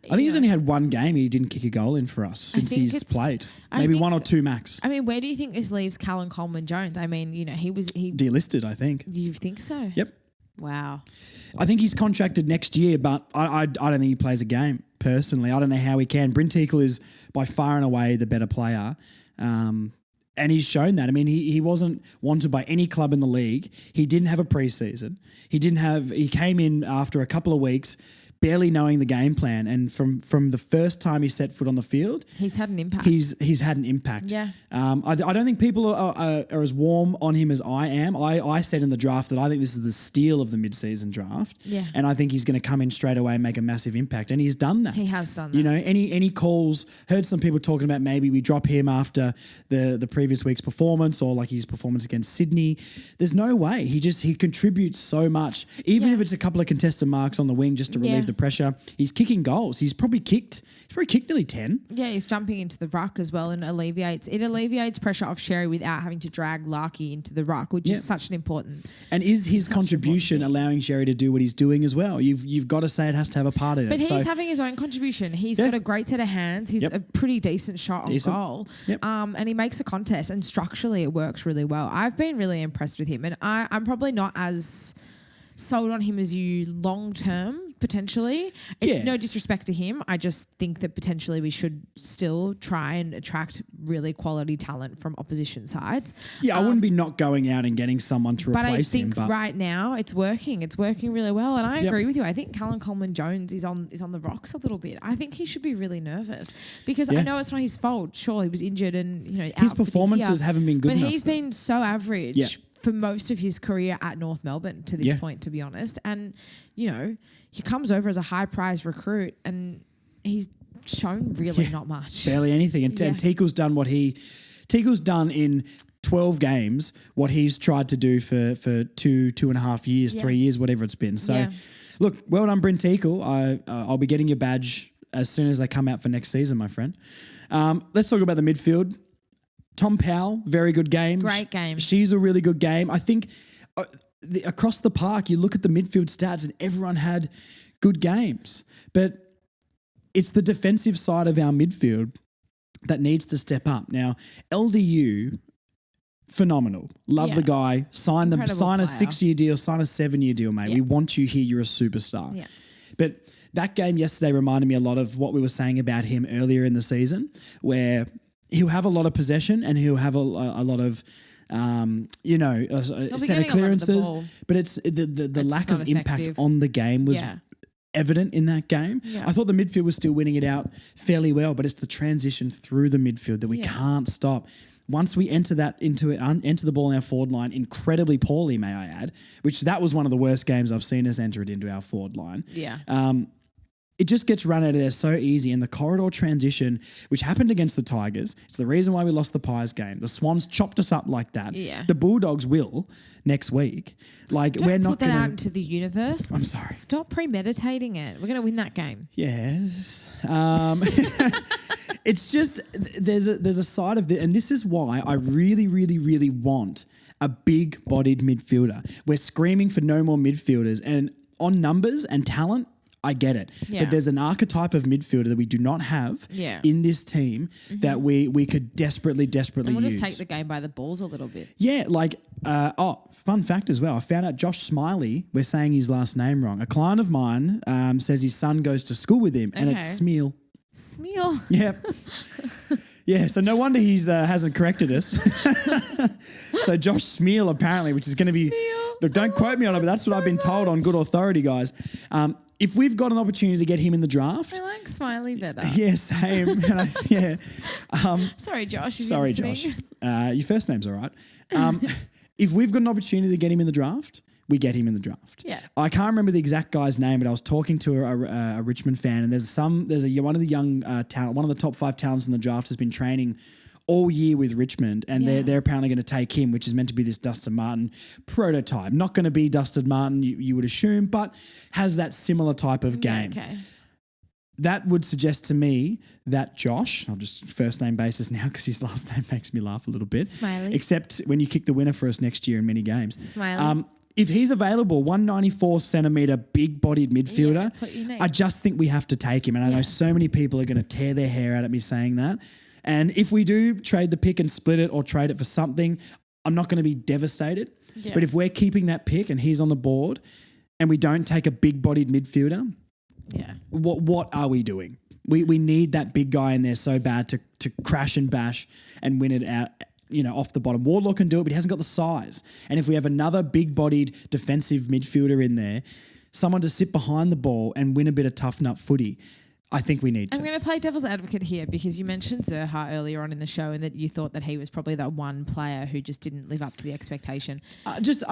I think he's only had one game he didn't kick a goal in for us since he's played. Maybe 1 or 2 max. I mean, where do you think this leaves Callum Coleman-Jones? I mean, he delisted, I think. You think so? Yep. Wow. I think he's contracted next year, but I don't think he plays a game, personally. I don't know how he can. Bryn Teakle is by far and away the better player. And he's shown that. I mean, he wasn't wanted by any club in the league. He didn't have a preseason. He came in after a couple of weeks, barely knowing the game plan, and from the first time he set foot on the field, he's had an impact. He's had an impact. Yeah. I don't think people are as warm on him as I am. I said in the draft that I think this is the steal of the mid-season draft. Yeah. And I think he's going to come in straight away and make a massive impact, and he's done that. He has done that. You know, any calls, heard some people talking about maybe we drop him after the previous week's performance or like his performance against Sydney. There's no way. He contributes so much, even if it's a couple of contested marks on the wing just to relieve the pressure. He's kicking goals. He's probably kicked nearly 10. Yeah, he's jumping into the ruck as well and alleviates pressure off Xerri without having to drag Larky into the ruck, which is such an important. And is his contribution allowing Xerri to do what he's doing as well? You've got to say it has to have a part in it. But he's having his own contribution. He's got a great set of hands. He's a pretty decent shot on goal. Yep. And he makes a contest, and structurally it works really well. I've been really impressed with him, and I'm probably not as sold on him as you long term. Potentially. It's no disrespect to him. I just think that potentially we should still try and attract really quality talent from opposition sides. Yeah, I wouldn't be not going out and getting someone to replace him. But I think right now it's working. It's working really well. And I agree with you. I think Callum Coleman-Jones is on the rocks a little bit. I think he should be really nervous because I know it's not his fault. Sure, he was injured and his out performances haven't been good enough. But he's been so average. Yeah. For most of his career at North Melbourne to this point, to be honest. And, he comes over as a high-priced recruit and he's shown really not much. Barely anything. And Teagle's done in 12 games what he's tried to do for 2.5 years, 3 years, whatever it's been. So, look, well done, Bryn Teagle. I'll be getting your badge as soon as they come out for next season, my friend. Let's talk about the midfield. Tom Powell, very good game. Great game. She's a really good game. I think across the park, you look at the midfield stats and everyone had good games. But it's the defensive side of our midfield that needs to step up. Now, LDU, phenomenal. Love the guy. Sign a 6-year deal, sign a 7-year deal, mate. We want you here. You're a superstar. Yeah. But that game yesterday reminded me a lot of what we were saying about him earlier in the season, where he'll have a lot of possession and he'll have a lot of, set of clearances. But it's the lack of impact on the game was evident in that game. Yeah. I thought the midfield was still winning it out fairly well, but it's the transition through the midfield that we can't stop. Once we enter the ball in our forward line incredibly poorly, may I add, which that was one of the worst games I've seen us enter it into our forward line. Yeah. It just gets run out of there so easy. And the corridor transition, which happened against the Tigers, it's the reason why we lost the Pies game. The Swans chopped us up like that. Yeah. The Bulldogs will next week. Like, Don't we're not put that out into the universe. I'm sorry. Stop premeditating it. We're going to win that game. Yes. It's just there's a side of and this is why I really, really, really want a big-bodied midfielder. We're screaming for no more midfielders, and on numbers and talent, I get it. Yeah. But there's an archetype of midfielder that we do not have in this team that we could desperately and we'll use. Just take the game by the balls a little bit. Yeah, like, fun fact as well. I found out Josh Smiley, we're saying his last name wrong. A client of mine says his son goes to school with him and it's Smeal. Smeal. Yep. Yeah, so no wonder he's hasn't corrected us. So Josh Smeal apparently, which is going to be... Look, don't quote me on it, but that's what I've been told on good authority, guys. If we've got an opportunity to get him in the draft... I like Smiley better. Yeah, same. Sorry, Josh. Sorry, Josh. Your first name's all right. If we've got an opportunity to get him in the draft, we get him in the draft. Yeah. I can't remember the exact guy's name, but I was talking to a Richmond fan, and one of the young talent, one of the top 5 talents in the draft has been training all year with Richmond, and they're apparently going to take him, which is meant to be this Dustin Martin prototype. Not going to be Dustin Martin, you would assume, but has that similar type of game. Yeah, okay. That would suggest to me that Josh, I'll just first name basis now because his last name makes me laugh a little bit. Smiley. Except when you kick the winner for us next year in many games. Smiley. If he's available, 194 centimetre, big-bodied midfielder, that's what you need. I just think we have to take him. And I know so many people are going to tear their hair out at me saying that. And if we do trade the pick and split it or trade it for something, I'm not going to be devastated. Yeah. But if we're keeping that pick and he's on the board and we don't take a big-bodied midfielder, what are we doing? We need that big guy in there so bad to crash and bash and win it out off the bottom. Wardlaw can do it, but he hasn't got the size. And if we have another big-bodied defensive midfielder in there, someone to sit behind the ball and win a bit of tough nut footy, I think we need to. I'm going to play devil's advocate here because you mentioned Xerri earlier on in the show and that you thought that he was probably that one player who just didn't live up to the expectation. Just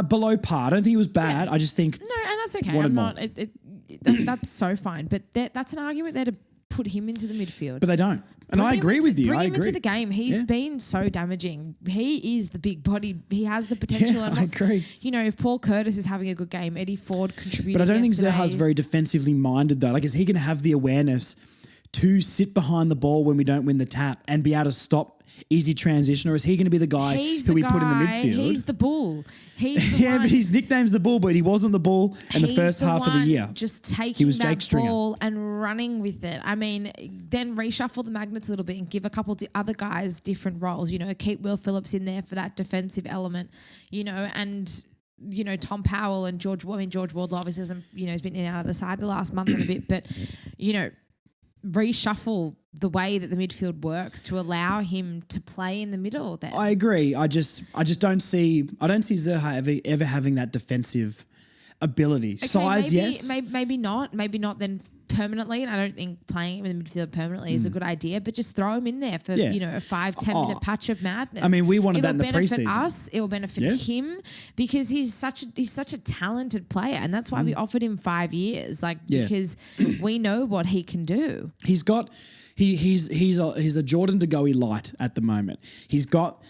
below par. I don't think he was bad. Yeah. I just think no, and that's okay. wanted I'm more. not. That's so fine. But that's an argument there to put him into the midfield. But they don't. And I agree with you. Bring I him agree. into the game. He's been so damaging. He is the big body. He has the potential. Yeah, and I agree. If Paul Curtis is having a good game, Eddie Ford contributed. But I don't think yesterday. Zerha's very defensively minded though. Like, is he going to have the awareness to sit behind the ball when we don't win the tap and be able to stop easy transition, or is he going to be the guy who we put in the midfield? He's the bull. He's the yeah, one. but his nickname's the bull, but he wasn't the bull in the first half of the year. Just taking He was that Jake Stringer. ball and running with it. I mean, then reshuffle the magnets a little bit and give a couple of other guys different roles. Keep Will Phillips in there for that defensive element. And Tom Powell and George Wardlaw obviously hasn't, has been in and out of the side the last month and a bit, but reshuffle the way that the midfield works to allow him to play in the middle then. I agree. I just don't see Zerha ever having that defensive ability. Okay, Size, yes. Maybe not then permanently, and I don't think playing him in the midfield permanently is a good idea, but just throw him in there for, a 5-10 minute patch of madness. I mean, we wanted that in the preseason. It'll benefit us, it'll benefit him because he's such a talented player, and that's why we offered him 5 years, because we know what he can do. He's got he's a Jordan De Goey light at the moment. He's got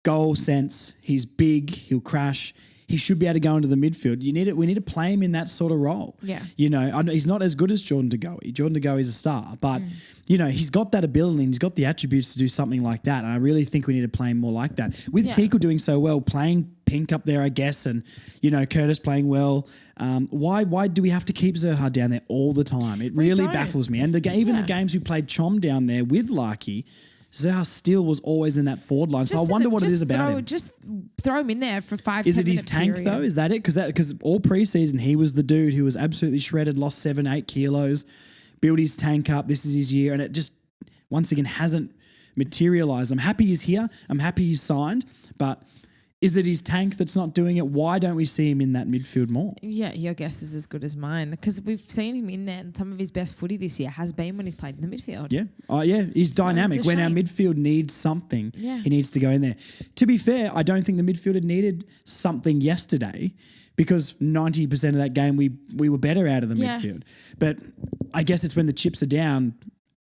goal sense, he's big, he'll crash. He should be able to go into the midfield. We need to play him in that sort of role. Yeah. He's not as good as Jordan De Goey. Jordan De Goey is a star, but he's got that ability and he's got the attributes to do something like that. And I really think we need to play him more like that. With Tickle doing so well, playing Pink up there, I guess, and Curtis playing well. Why do we have to keep Zerha down there all the time? It really baffles me. And even the games we played Chom down there with Larky, Zerha still was always in that forward line. So I wonder what it is about him. Just throw him in there for 5 Is 10 it his minute tank period. though? Is that it? Because all preseason he was the dude who was absolutely shredded, lost 7-8 kilos, built his tank up. This is his year, and it just once again hasn't materialized. I'm happy he's here. I'm happy he's signed, but is it his tank that's not doing it? Why don't we see him in that midfield more? Yeah, your guess is as good as mine because we've seen him in there, and some of his best footy this year has been when he's played in the midfield. Yeah, he's dynamic. it's a When our shame. midfield needs something, Yeah. he needs to go in there. To be fair, I don't think the midfielder needed something yesterday because 90% of that game we were better out of the midfield. But I guess it's when the chips are down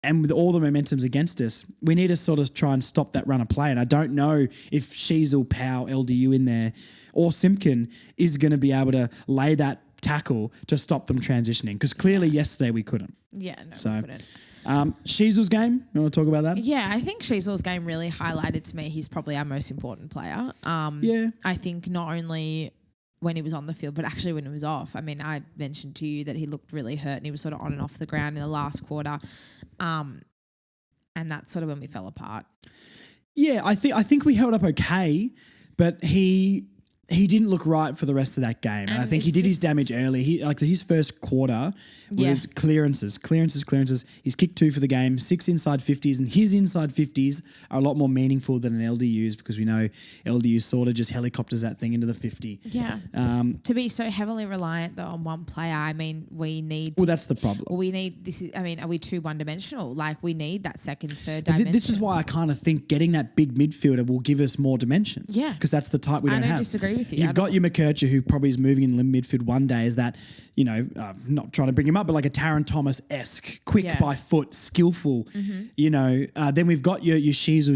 and with all the momentum's against us, we need to sort of try and stop that run of play. And I don't know if Sheez or Powell, LDU in there, or Simpkin is going to be able to lay that tackle to stop them transitioning. Because clearly yesterday we couldn't. Yeah, no, So, we couldn't. Sheezel's game, you want to talk about that? Yeah, I think Sheezell's game really highlighted to me he's probably our most important player. I think not only when he was on the field, but actually when he was off. I mean, I mentioned to you that he looked really hurt and he was sort of on and off the ground in the last quarter. And that's sort of when we fell apart. Yeah, I think we held up okay, but he didn't look right for the rest of that game. And I think he did his damage early. His first quarter was clearances. He's kicked 2 for the game, 6 inside 50s, and his inside 50s are a lot more meaningful than an LDU's because we know LDU sort of just helicopters that thing into the 50. Yeah. To be so heavily reliant though on one player, I mean, we need. Well, that's the problem. We need this. Are we too one-dimensional? Like we need that second, third But dimension. this is why I kind of think getting that big midfielder will give us more dimensions. Yeah. Because that's the type we don't have. I don't disagree with you. You've got your McKercher who probably is moving in the midfield one day is that, not trying to bring him up, but like a Taron Thomas-esque, quick by foot, skillful, then we've got your Sheez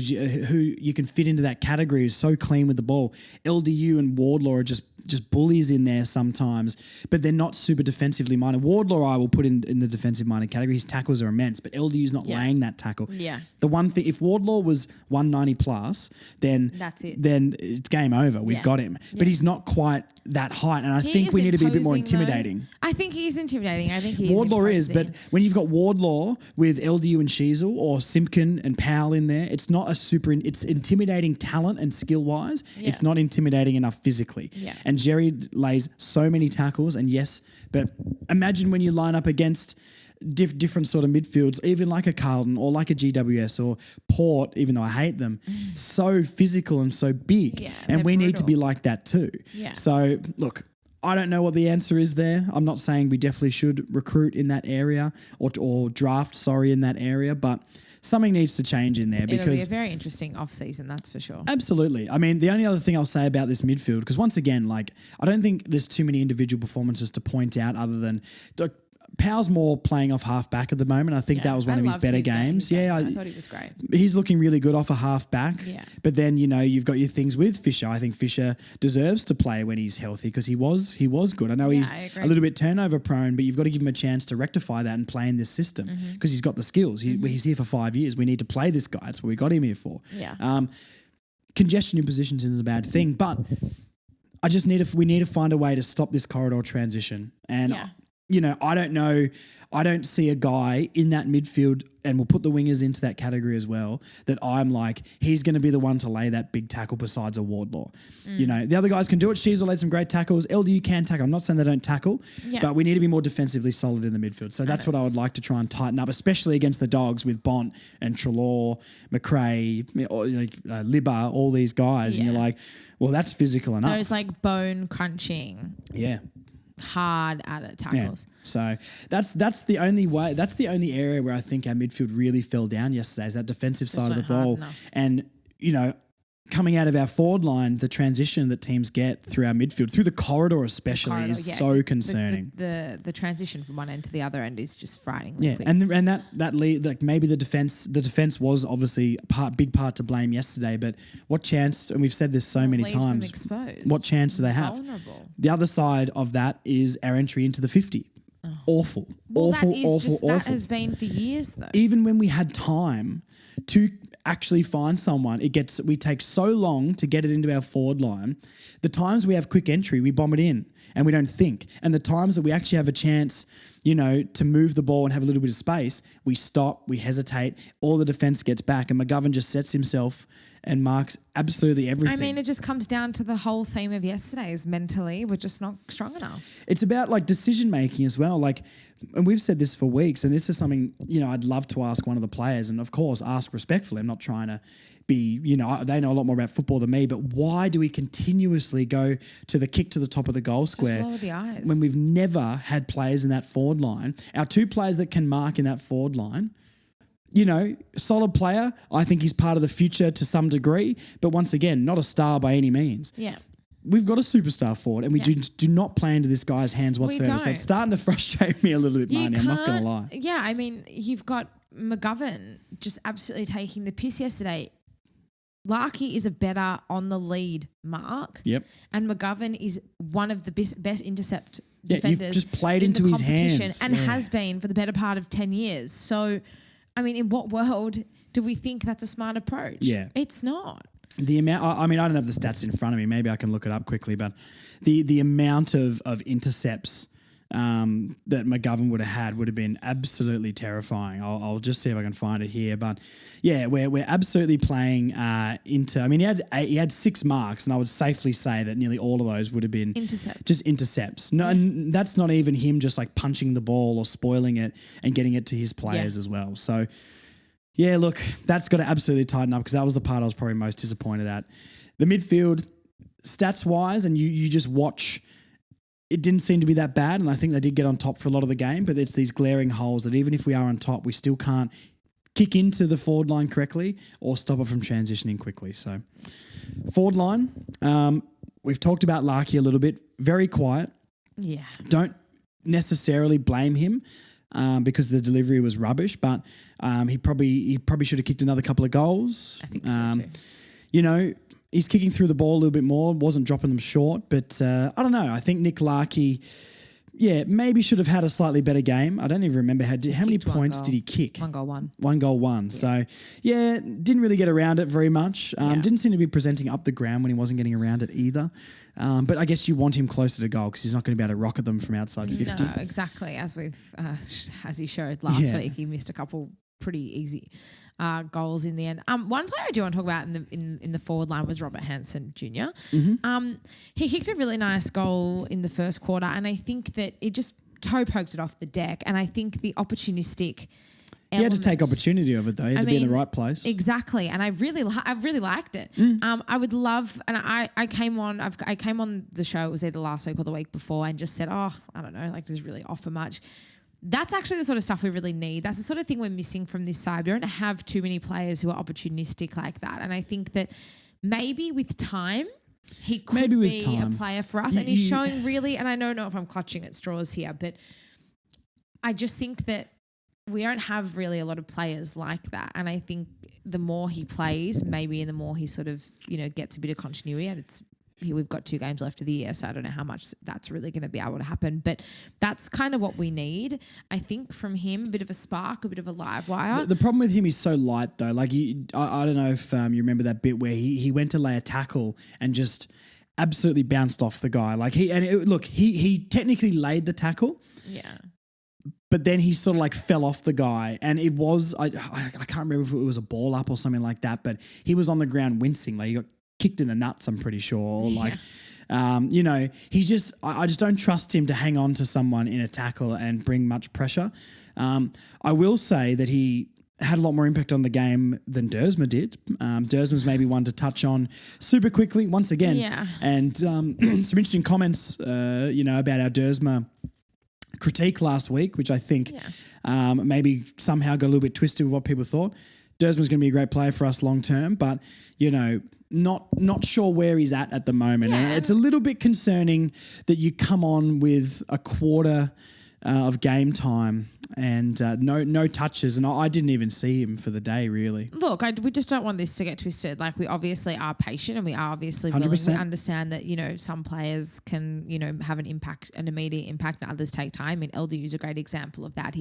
who you can fit into that category, is so clean with the ball. LDU and Wardlaw are just bullies in there sometimes, but they're not super defensively minded. Wardlaw I will put in the defensive minded category. His tackles are immense, but LDU's not laying that tackle. Yeah. The one thing, if Wardlaw was 190 plus, then that's it. Then it's game over. We've got him. But he's not quite that height, and I He think is we need to be a bit more imposing, though. intimidating. I think he's intimidating. I think he Wardlaw is is, but when you've got Wardlaw with LDU and Sheezel or Simpkin and Powell in there, it's not it's intimidating talent and skill wise. Yeah. It's not intimidating enough physically. Yeah. And Xerri lays so many tackles, and yes, but imagine when you line up against different sort of midfields, even like a Carlton or like a GWS or Port, even though I hate them, so physical and so big. Yeah, and they're we need to brutal. be like that too. Yeah. So, look, I don't know what the answer is there. I'm not saying we definitely should recruit in that area or draft, in that area, but something needs to change in there It'll be because a very interesting off-season, that's for sure. absolutely. I mean, the only other thing I'll say about this midfield, because once again, like, I don't think there's too many individual performances to point out other than Powell's more playing off half back at the moment. I think that was one of his loved better his games. game. Yeah, I thought he was great. He's looking really good off a half back. Yeah. But then, you've got your things with Fisher. I think Fisher deserves to play when he's healthy because he was good. I know he's I agree. a little bit turnover prone, but you've got to give him a chance to rectify that and play in this system because he's got the skills. He's here for 5 years. We need to play this guy. That's what we got him here for. Yeah. Congestion in positions isn't a bad thing, but we need to find a way to stop this corridor transition. And I don't know. I don't see a guy in that midfield, and we'll put the wingers into that category as well, that I'm like, he's going to be the one to lay that big tackle besides a Wardlaw. The other guys can do it. Sheez will lay some great tackles. LDU can tackle. I'm not saying they don't tackle, but we need to be more defensively solid in the midfield. So that's what I would like to try and tighten up, especially against the Dogs with Bont and Trelaw, McRae, Libba, all these guys. And you're like, well, that's physical enough. Those like bone crunching. Yeah. Hard at it tackles. Yeah. So that's the only way. That's the only area where I think our midfield really fell down yesterday is that defensive side of the ball. And coming out of our forward line, the transition that teams get through our midfield, through the corridor especially, is so concerning. The transition from one end to the other end is just frighteningly quick. And that lead, like maybe the defense was obviously big part to blame yesterday, but what chance, and we've said this so many leaves them times, exposed. what chance do they have? Vulnerable. The other side of that is our entry into the 50. Awful. Well, awful. that has been for years though. Even when we had time to actually find someone, we take so long to get it into our forward line. The times we have quick entry, we bomb it in and we don't think. And the times that we actually have a chance, to move the ball and have a little bit of space, we stop, we hesitate, all the defence gets back and McGovern just sets himself and marks absolutely everything. I mean, it just comes down to the whole theme of yesterday is mentally we're just not strong enough. It's about like decision making as well. Like, and we've said this for weeks, and this is something, I'd love to ask one of the players, and of course ask respectfully. I'm not trying to be, they know a lot more about football than me, but why do we continuously go to the kick to the top of the goal square Just lower the eyes. when we've never had players in that forward line? Our two players that can mark in that forward line, solid player. I think he's part of the future to some degree, but once again, not a star by any means. Yeah. We've got a superstar forward and we do not play into this guy's hands whatsoever. So it's starting to frustrate me a little bit, Marnie. I'm not going to lie. Yeah, I mean, you've got McGovern just absolutely taking the piss yesterday. Larkey is a better on the lead mark. Yep. And McGovern is one of the best intercept Yeah, defenders you've just played in into the his competition hands. and Yeah. has been for the better part of 10 years. So, I mean, in what world do we think that's a smart approach? Yeah. It's not. The amount, I mean, I don't have the stats in front of me. Maybe I can look it up quickly, but the amount of intercepts that McGovern would have had would have been absolutely terrifying. I'll just see if I can find it here. But yeah, we're absolutely playing into. I mean, he had 6 marks, and I would safely say that nearly all of those would have been just intercepts. No, and that's not even him just like punching the ball or spoiling it and getting it to his players as well. So yeah, look, that's got to absolutely tighten up because that was the part I was probably most disappointed at. The midfield, stats wise, and you just watch. It didn't seem to be that bad, and I think they did get on top for a lot of the game, but it's these glaring holes that even if we are on top, we still can't kick into the forward line correctly or stop it from transitioning quickly. So forward line, we've talked about Larkey a little bit. Very quiet. Yeah. Don't necessarily blame him because the delivery was rubbish, but he probably should have kicked another couple of goals. I think so too. You know, he's kicking through the ball a little bit more, wasn't dropping them short. But I don't know. I think Nick Larkey, maybe should have had a slightly better game. I don't even remember how many points did he kick? 1 goal, 1. 1 goal, 1. Yeah. So, didn't really get around it very much. Didn't seem to be presenting up the ground when he wasn't getting around it either. But I guess you want him closer to goal because he's not going to be able to rocket them from outside 50. No, exactly. As he showed last week, he missed a couple pretty easy goals in the end. One player I do want to talk about in the forward line was Robert Hansen Jr. Mm-hmm. He kicked a really nice goal in the first quarter, and I think that it just toe poked it off the deck. And I think the opportunistic He had to take opportunity of it though. He had to be in the right place. Exactly, and I really liked it. I would love, and I came on the show. It was either last week or the week before, and just said, I don't know, like does really offer much. That's actually the sort of stuff we really need. That's the sort of thing we're missing from this side. We don't have too many players who are opportunistic like that, and I think that maybe with time. He could be a player for us, and he's showing really. And I don't know if I'm clutching at straws here, but I just think that we don't have really a lot of players like that. And I think the more he plays, maybe and the more he sort of, gets a bit of continuity. And we've got 2 games left of the year, so I don't know how much that's really going to be able to happen. But that's kind of what we need, I think, from him, a bit of a spark, a bit of a live wire. The problem with him, he's so light though. Like I don't know if you remember that bit where he went to lay a tackle and just absolutely bounced off the guy. Like he technically laid the tackle. Yeah. But then he sort of like fell off the guy, and it was I can't remember if it was a ball up or something like that, but he was on the ground wincing, like he got kicked in the nuts, I'm pretty sure. Or like, he just I just don't trust him to hang on to someone in a tackle and bring much pressure. I will say that he had a lot more impact on the game than Dersma did. Dersma's maybe one to touch on super quickly once again. Yeah. And some interesting comments, about our Dersma critique last week, which I think maybe somehow got a little bit twisted with what people thought. Dersman's going to be a great player for us long term, but not sure where he's at the moment. Yeah, and it's a little bit concerning that you come on with a quarter of game time and no touches, and I didn't even see him for the day, really. Look, we just don't want this to get twisted. Like, we obviously are patient and we are obviously 100%. willing. We understand that, some players can, have an immediate impact and others take time. I mean, LDU is a great example of that.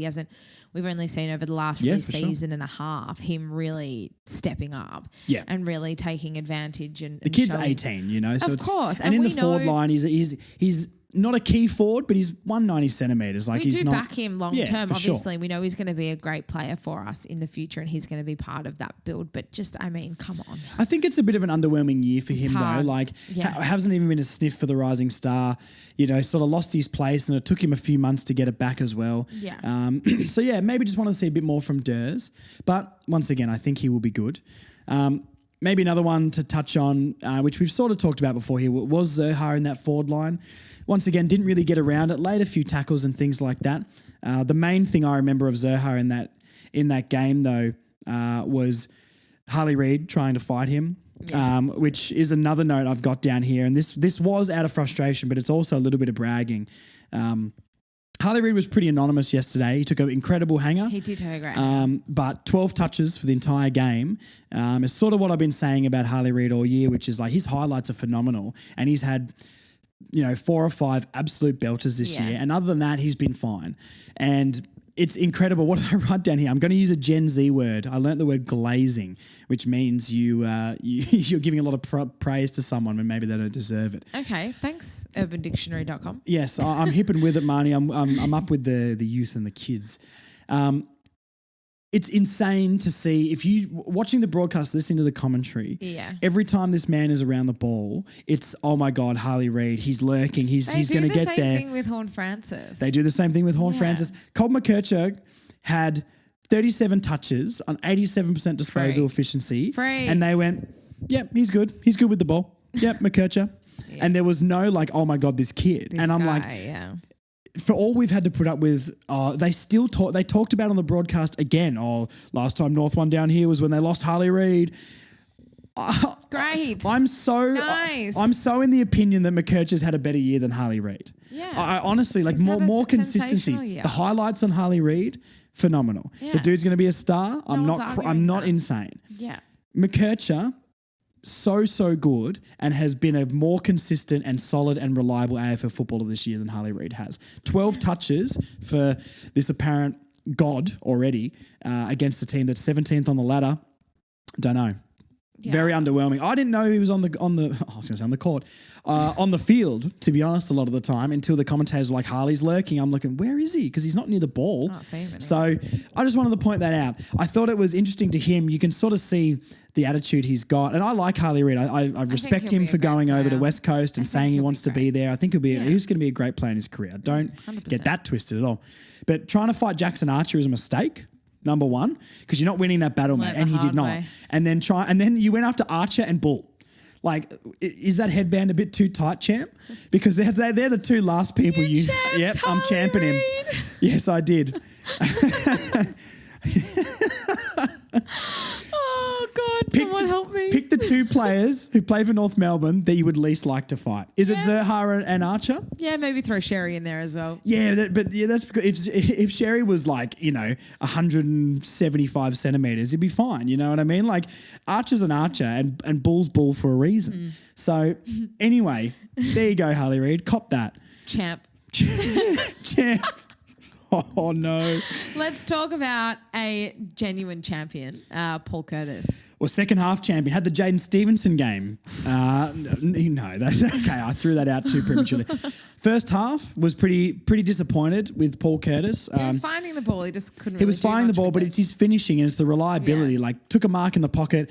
We've only seen over the last season and a half him really stepping up and really taking advantage. And the kid's showing, 18, so of course. And in the forward line, he's not a key forward, but he's 190 centimetres. Like, we he's do not, back him long term. Sure. Obviously, we know he's going to be a great player for us in the future, and he's going to be part of that build. But come on. I think it's a bit of an underwhelming year for him, hard. though. Like, hasn't even been a sniff for the Rising Star. Sort of lost his place, and it took him a few months to get it back as well. Yeah. Maybe just want to see a bit more from Durs. But once again, I think he will be good. Maybe another one to touch on, which we've sort of talked about before here, was Zerha in that forward line. Once again, didn't really get around it, laid a few tackles and things like that. The main thing I remember of Zerha in that game, though, was Harley Reid trying to fight him, which is another note I've got down here. And this was out of frustration, but it's also a little bit of bragging. Harley Reid was pretty anonymous yesterday. He took an incredible hanger. He did take a great but 12 touches for the entire game is sort of what I've been saying about Harley Reid all year, which is like his highlights are phenomenal. And he's had 4 or 5 absolute belters this year. And other than that, he's been fine. And it's incredible. What did I write down here? I'm going to use a Gen Z word. I learnt the word glazing, which means you're giving a lot of praise to someone when maybe they don't deserve it. Okay, thanks, UrbanDictionary.com. Yes, I'm hip and with it, Marnie. I'm up with the youth and the kids. It's insane to see, if you watching the broadcast, listening to the commentary. Yeah. Every time this man is around the ball, it's, oh my God, Harley Reid. He's lurking. He's going to get there. They do the same thing with Horn Francis. They do the same thing with Horn Francis. Colby McKercher had 37 touches on 87% disposal efficiency. And they went, yep, he's good. He's good with the ball. Yep, McKercher. And there was no like, oh my God, this kid. This and I'm guy, like, for all we've had to put up with, they talked about on the broadcast again. Last time North won down here was when they lost Harley Reid. Great. I'm so in the opinion that McKercher's had a better year than Harley Reid. Yeah. I honestly like more consistency. The highlights on Harley Reid, phenomenal. Yeah. The dude's going to be a star. I'm not insane. Yeah. McKercher, so good, and has been a more consistent and solid and reliable AFL footballer this year than Harley Reid has. 12 touches for this apparent god already against a team that's 17th on the ladder. Don't know. Yeah. Very underwhelming. I didn't know he was on the court, on the field, to be honest, a lot of the time, until the commentators were like, Harley's lurking. I'm looking, where is he? Because he's not near the ball. So I just wanted to point that out. I thought it was interesting to him. You can sort of see the attitude he's got. And I like Harley Reid. I respect he'll him be a for great going over to player. West Coast and I think saying he he'll wants be to be there. I think he's going to be a great player in his career. Don't 100%. get that twisted at all. But trying to fight Jackson Archer is a mistake. Number one, because you're not winning that battle, Learn mate, and the he did hard not. way. And then you went after Archer and Bull. Like, is that headband a bit too tight, champ? Because they're the two last people you. Yep, I'm champing him. Yes, I did. Oh God! Someone help me. Pick the two players who play for North Melbourne that you would least like to fight. Is it Zerha and Archer? Yeah, maybe throw Sherry in there as well. Yeah, that's because if Sherry was like 175 centimeters, he'd be fine. You know what I mean? Like Archer's an Archer and Bull's Bull for a reason. So anyway, there you go, Harley Reid. Cop that, Champ. champ. Oh no. Let's talk about a genuine champion, Paul Curtis. Well, second half champion had the Jaden Stevenson game. No, that's okay. I threw that out too prematurely. First half was pretty disappointed with Paul Curtis. He was finding the ball. He just couldn't. He was really do finding the much ball, with but it. it's his finishing and it's the reliability. Yeah. Like took a mark in the pocket,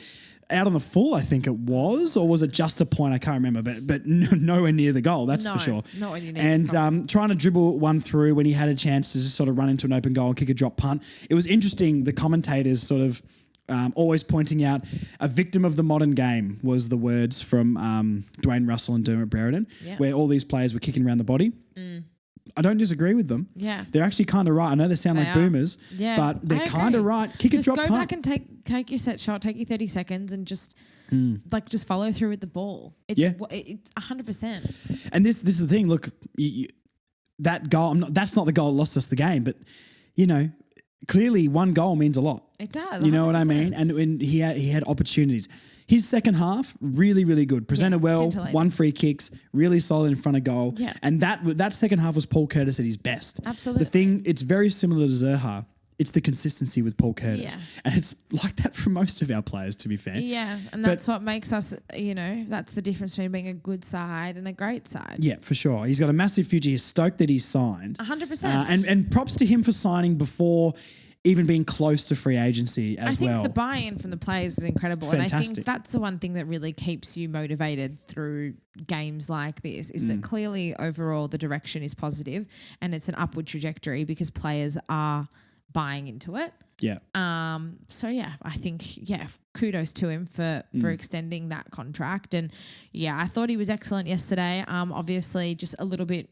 out on the full, I think it was, or was it just a point? I can't remember, but nowhere near the goal. That's for sure. Not when you need it And from. trying to dribble one through when he had a chance to just sort of run into an open goal and kick a drop punt. It was interesting. The commentators sort of always pointing out a victim of the modern game was the words from Dwayne Russell and Dermot Brereton, where all these players were kicking around the body. I don't disagree with them. Yeah. They're actually kind of right. I know they sound like are. boomers, Yeah, but they're I kind of agree. right. Kick a Just drop go punt. back and take your set shot, take your 30 seconds and just just follow through with the ball. It's Yeah. It's 100%. And this is the thing. Look, that goal. That's not the goal that lost us the game, but clearly one goal means a lot. It does. You know what I 100%. mean? And when he had opportunities. His second half, really, really good. Presented well, scintillating. 1 free kicks, really solid in front of goal. Yeah. And that second half was Paul Curtis at his best. Absolutely. The thing, it's very similar to Zerha. It's the consistency with Paul Curtis. Yeah. And it's like that for most of our players, to be fair. Yeah, and that's what makes us, that's the difference between being a good side and a great side. Yeah, for sure. He's got a massive future. He's stoked that he's signed. 100%. And props to him for signing before even being close to free agency as well. I think the buy-in from the players is incredible. Fantastic. And I think that's the one thing that really keeps you motivated through games like this is that clearly overall the direction is positive and it's an upward trajectory because players are buying into it. Yeah. So yeah, I think kudos to him for extending that contract. And yeah, I thought he was excellent yesterday. Obviously just a little bit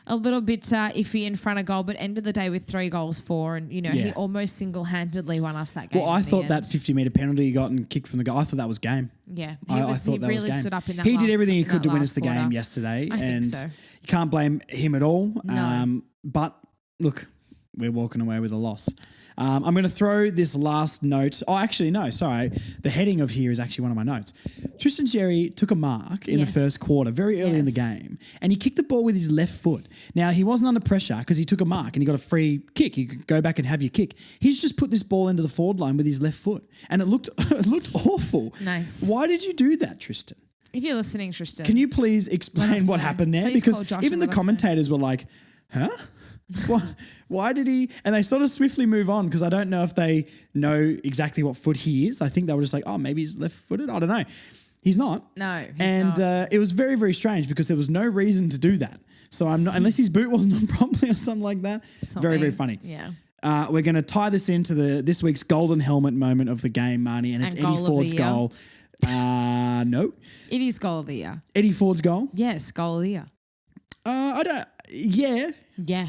iffy in front of goal, but ended the day with 3 goals for, and he almost single-handedly won us that game. Well, I in the thought that end. 50-metre penalty he got and kicked from the goal, I thought that was game. Yeah, I he thought that was really game. stood up in that. He did last- everything he in could that to win us last the game quarter. yesterday, I think and so. you can't blame him at all. No. But look, we're walking away with a loss. I'm going to throw this last note. Oh, actually, no, sorry. The heading of here is actually one of my notes. Tristan Xerri took a mark in the first quarter, very early in the game, and he kicked the ball with his left foot. Now, he wasn't under pressure because he took a mark and he got a free kick. You could go back and have your kick. He's just put this ball into the forward line with his left foot, and it looked awful. Nice. Why did you do that, Tristan? If you're listening, Tristan, Can you please Let explain us what know. happened there? Please call Because Josh even and the let us know. commentators were like, huh? Why did he? And they sort of swiftly move on because I don't know if they know exactly what foot he is. I think they were just like, oh, maybe he's left-footed. I don't know. He's not. No, he's and not. It was very, very strange because there was no reason to do that. So I'm not, unless his boot wasn't on properly or something like that. Very, very funny. Yeah. We're going to tie this into this week's golden helmet moment of the game, Marnie, and it's And Eddie goal of Ford's the year. goal. No, It is goal of the year. Eddie Ford's goal. Yes, goal of the year. I don't. Yeah. Yeah.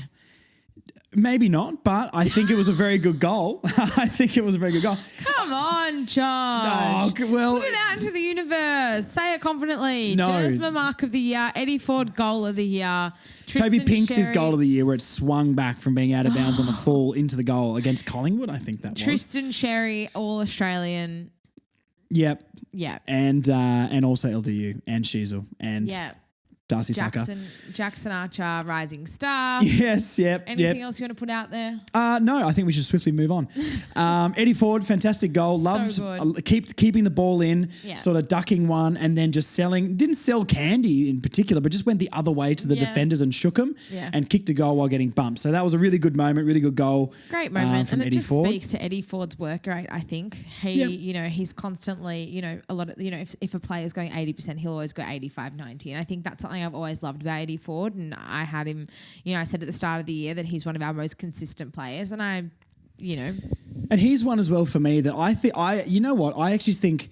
Maybe not, but I think it was a very good goal. I think it was a very good goal. Come on, Josh. Oh, well, Put it out into the universe. Say it confidently. No. Dersma mark of the year. Eddie Ford goal of the year. Toby Tristan Pinks' his Xerri- goal of the year where it swung back from being out of bounds on the full into the goal against Collingwood, I think that was. Tristan Xerri, all Australian. Yep. Yeah. And also LDU and Sheez and Yeah. Darcy Tucker. Jackson Archer, rising star. Yes, yep. Anything else you want to put out there? No, I think we should swiftly move on. Eddie Ford, fantastic goal. Loved keeping the ball in, sort of ducking one and then just selling. Didn't sell Candy in particular, but just went the other way to the defenders and shook them and kicked a goal while getting bumped. So that was a really good moment, really good goal. Great moment. From and Eddie it just Ford. speaks to Eddie Ford's work rate, I think. He's constantly, a lot of, if a player's going 80%, he'll always go 85, 90. And I think that's something I've always loved about Eddie Ford. And I had him, I said at the start of the year that he's one of our most consistent players. And And he's one as well for me that I actually think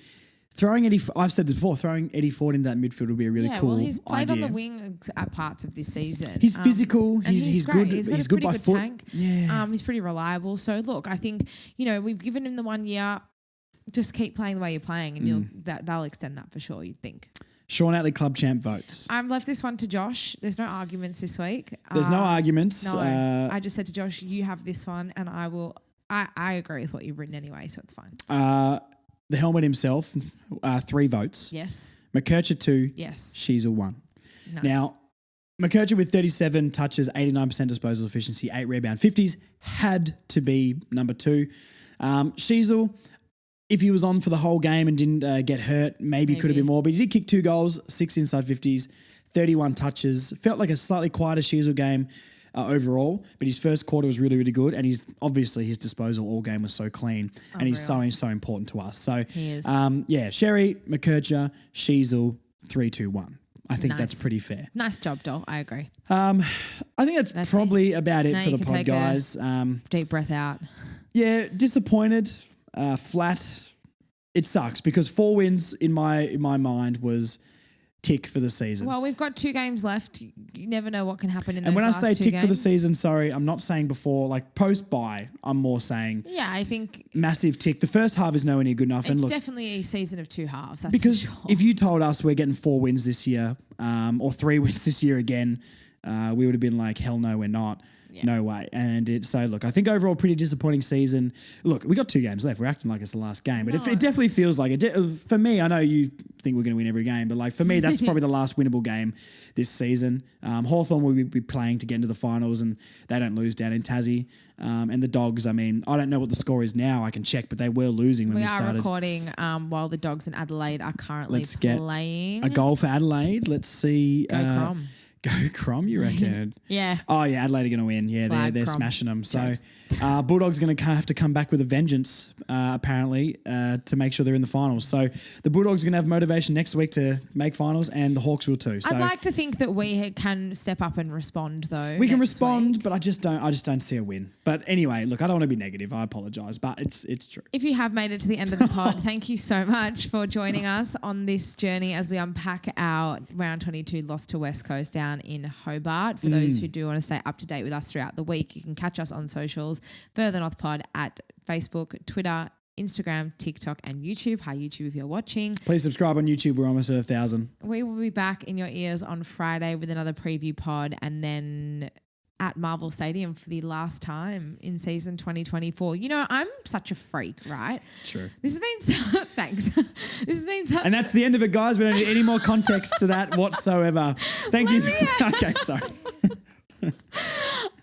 throwing I've said this before, throwing Eddie Ford into that midfield would be a really cool he's played idea. on the wing at parts of this season. He's physical. He's great. good. He's good by good foot. tank. Yeah. He's pretty reliable. So look, I think, we've given him the 1 year. Just keep playing the way you're playing and they'll extend that for sure, you'd think. Sean Atley Club Champ votes. I've left this one to Josh. There's no arguments this week. There's no arguments. No, I just said to Josh, you have this one and I agree with what you've written anyway, so it's fine. The helmet himself, 3 votes. Yes. McKercher 2. Yes. Sheez 1. Nice. Now, McKercher with 37 touches, 89% disposal efficiency, 8 rebound 50s, had to be number 2. Sheezel, if he was on for the whole game and didn't get hurt, maybe could have been more. But he did kick 2 goals, 6 inside 50s, 31 touches. Felt like a slightly quieter Sheezel game overall, but his first quarter was really, really good. And his disposal all game was so clean. And he's so important to us. So, he is. Xerri, McKercher, Sheezel, 3-2-1. I think that's pretty fair. Nice job, Dol. I agree. I think that's probably about it for the pod, guys. Deep breath out. Yeah, disappointed. Flat. It sucks because 4 wins in my mind was tick for the season. Well, we've got 2 games left. You never know what can happen in those And when I last say 2 tick games. for the season, sorry, I'm not saying before, like post-bye, I'm more saying I think massive tick. The first half is nowhere near good enough. it's definitely a season of 2 halves. That's because for sure. if you told us we're getting 4 wins this year or 3 wins this year again, we would have been like, hell no, we're not. Yeah. No way. And look, I think overall pretty disappointing season. Look, we got 2 games left. We're acting like it's the last game, but it definitely feels like it. For me, I know you think we're going to win every game, but like for me, that's probably the last winnable game this season. Hawthorn will be playing to get into the finals and they don't lose down in Tassie. And the Dogs, I mean, I don't know what the score is now. I can check, but they were losing when we started. We are recording while the Dogs in Adelaide are currently playing. A goal for Adelaide. Let's see. Go Crom. Go Crom, you reckon? Yeah. Oh, yeah, Adelaide are going to win. Yeah, they're smashing them. So Bulldogs going to have to come back with a vengeance, apparently, to make sure they're in the finals. So the Bulldogs are going to have motivation next week to make finals and the Hawks will too. So I'd like to think that we can step up and respond, though. We can respond, but I just don't see a win. But anyway, look, I don't want to be negative. I apologise, but it's true. If you have made it to the end of the pod, thank you so much for joining us on this journey as we unpack our round 22 loss to West Coast down in Hobart. For those who do want to stay up to date with us throughout the week, you can catch us on socials, Further North Pod at Facebook, Twitter, Instagram, TikTok and YouTube. Hi YouTube if you're watching. Please subscribe on YouTube. We're almost at 1,000. We will be back in your ears on Friday with another preview pod and then at Marvel Stadium for the last time in season 2024. I'm such a freak, right? Sure. This has been thanks. This has been and that's the end of it, guys. We don't need any more context to that whatsoever. Thank you. Okay, sorry.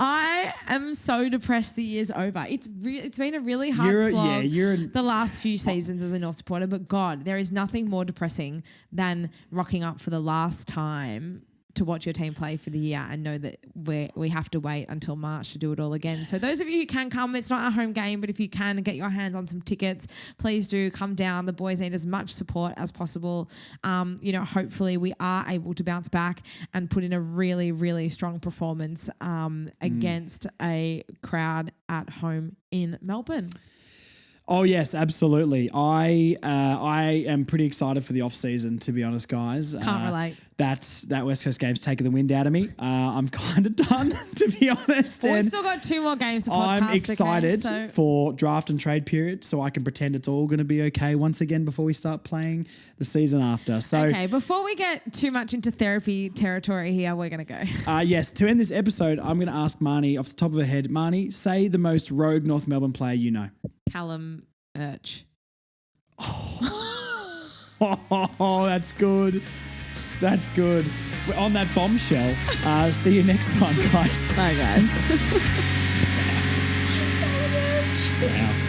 I am so depressed the year's over. It's been a really hard slog the last few seasons as a North supporter, but God, there is nothing more depressing than rocking up for the last time to watch your team play for the year and know that we have to wait until March to do it all again. So those of you who can come, it's not a home game, but if you can get your hands on some tickets, please do come down. The boys need as much support as possible. Hopefully we are able to bounce back and put in a really, really strong performance against a crowd at home in Melbourne. Oh yes, absolutely. I am pretty excited for the off season, to be honest, guys. Can't relate. That West Coast game's taken the wind out of me. I'm kind of done, to be honest. Well, we've still got 2 more games to podcast. I'm excited for draft and trade period, so I can pretend it's all going to be okay once again before we start playing the season after. So okay, before we get too much into therapy territory here, we're going to go. Yes, to end this episode, I'm going to ask Marnie off the top of her head. Marnie, say the most rogue North Melbourne player you know. Callum Urch. Oh, that's good. That's good. On that bombshell, see you next time, guys. Bye, guys. Wow.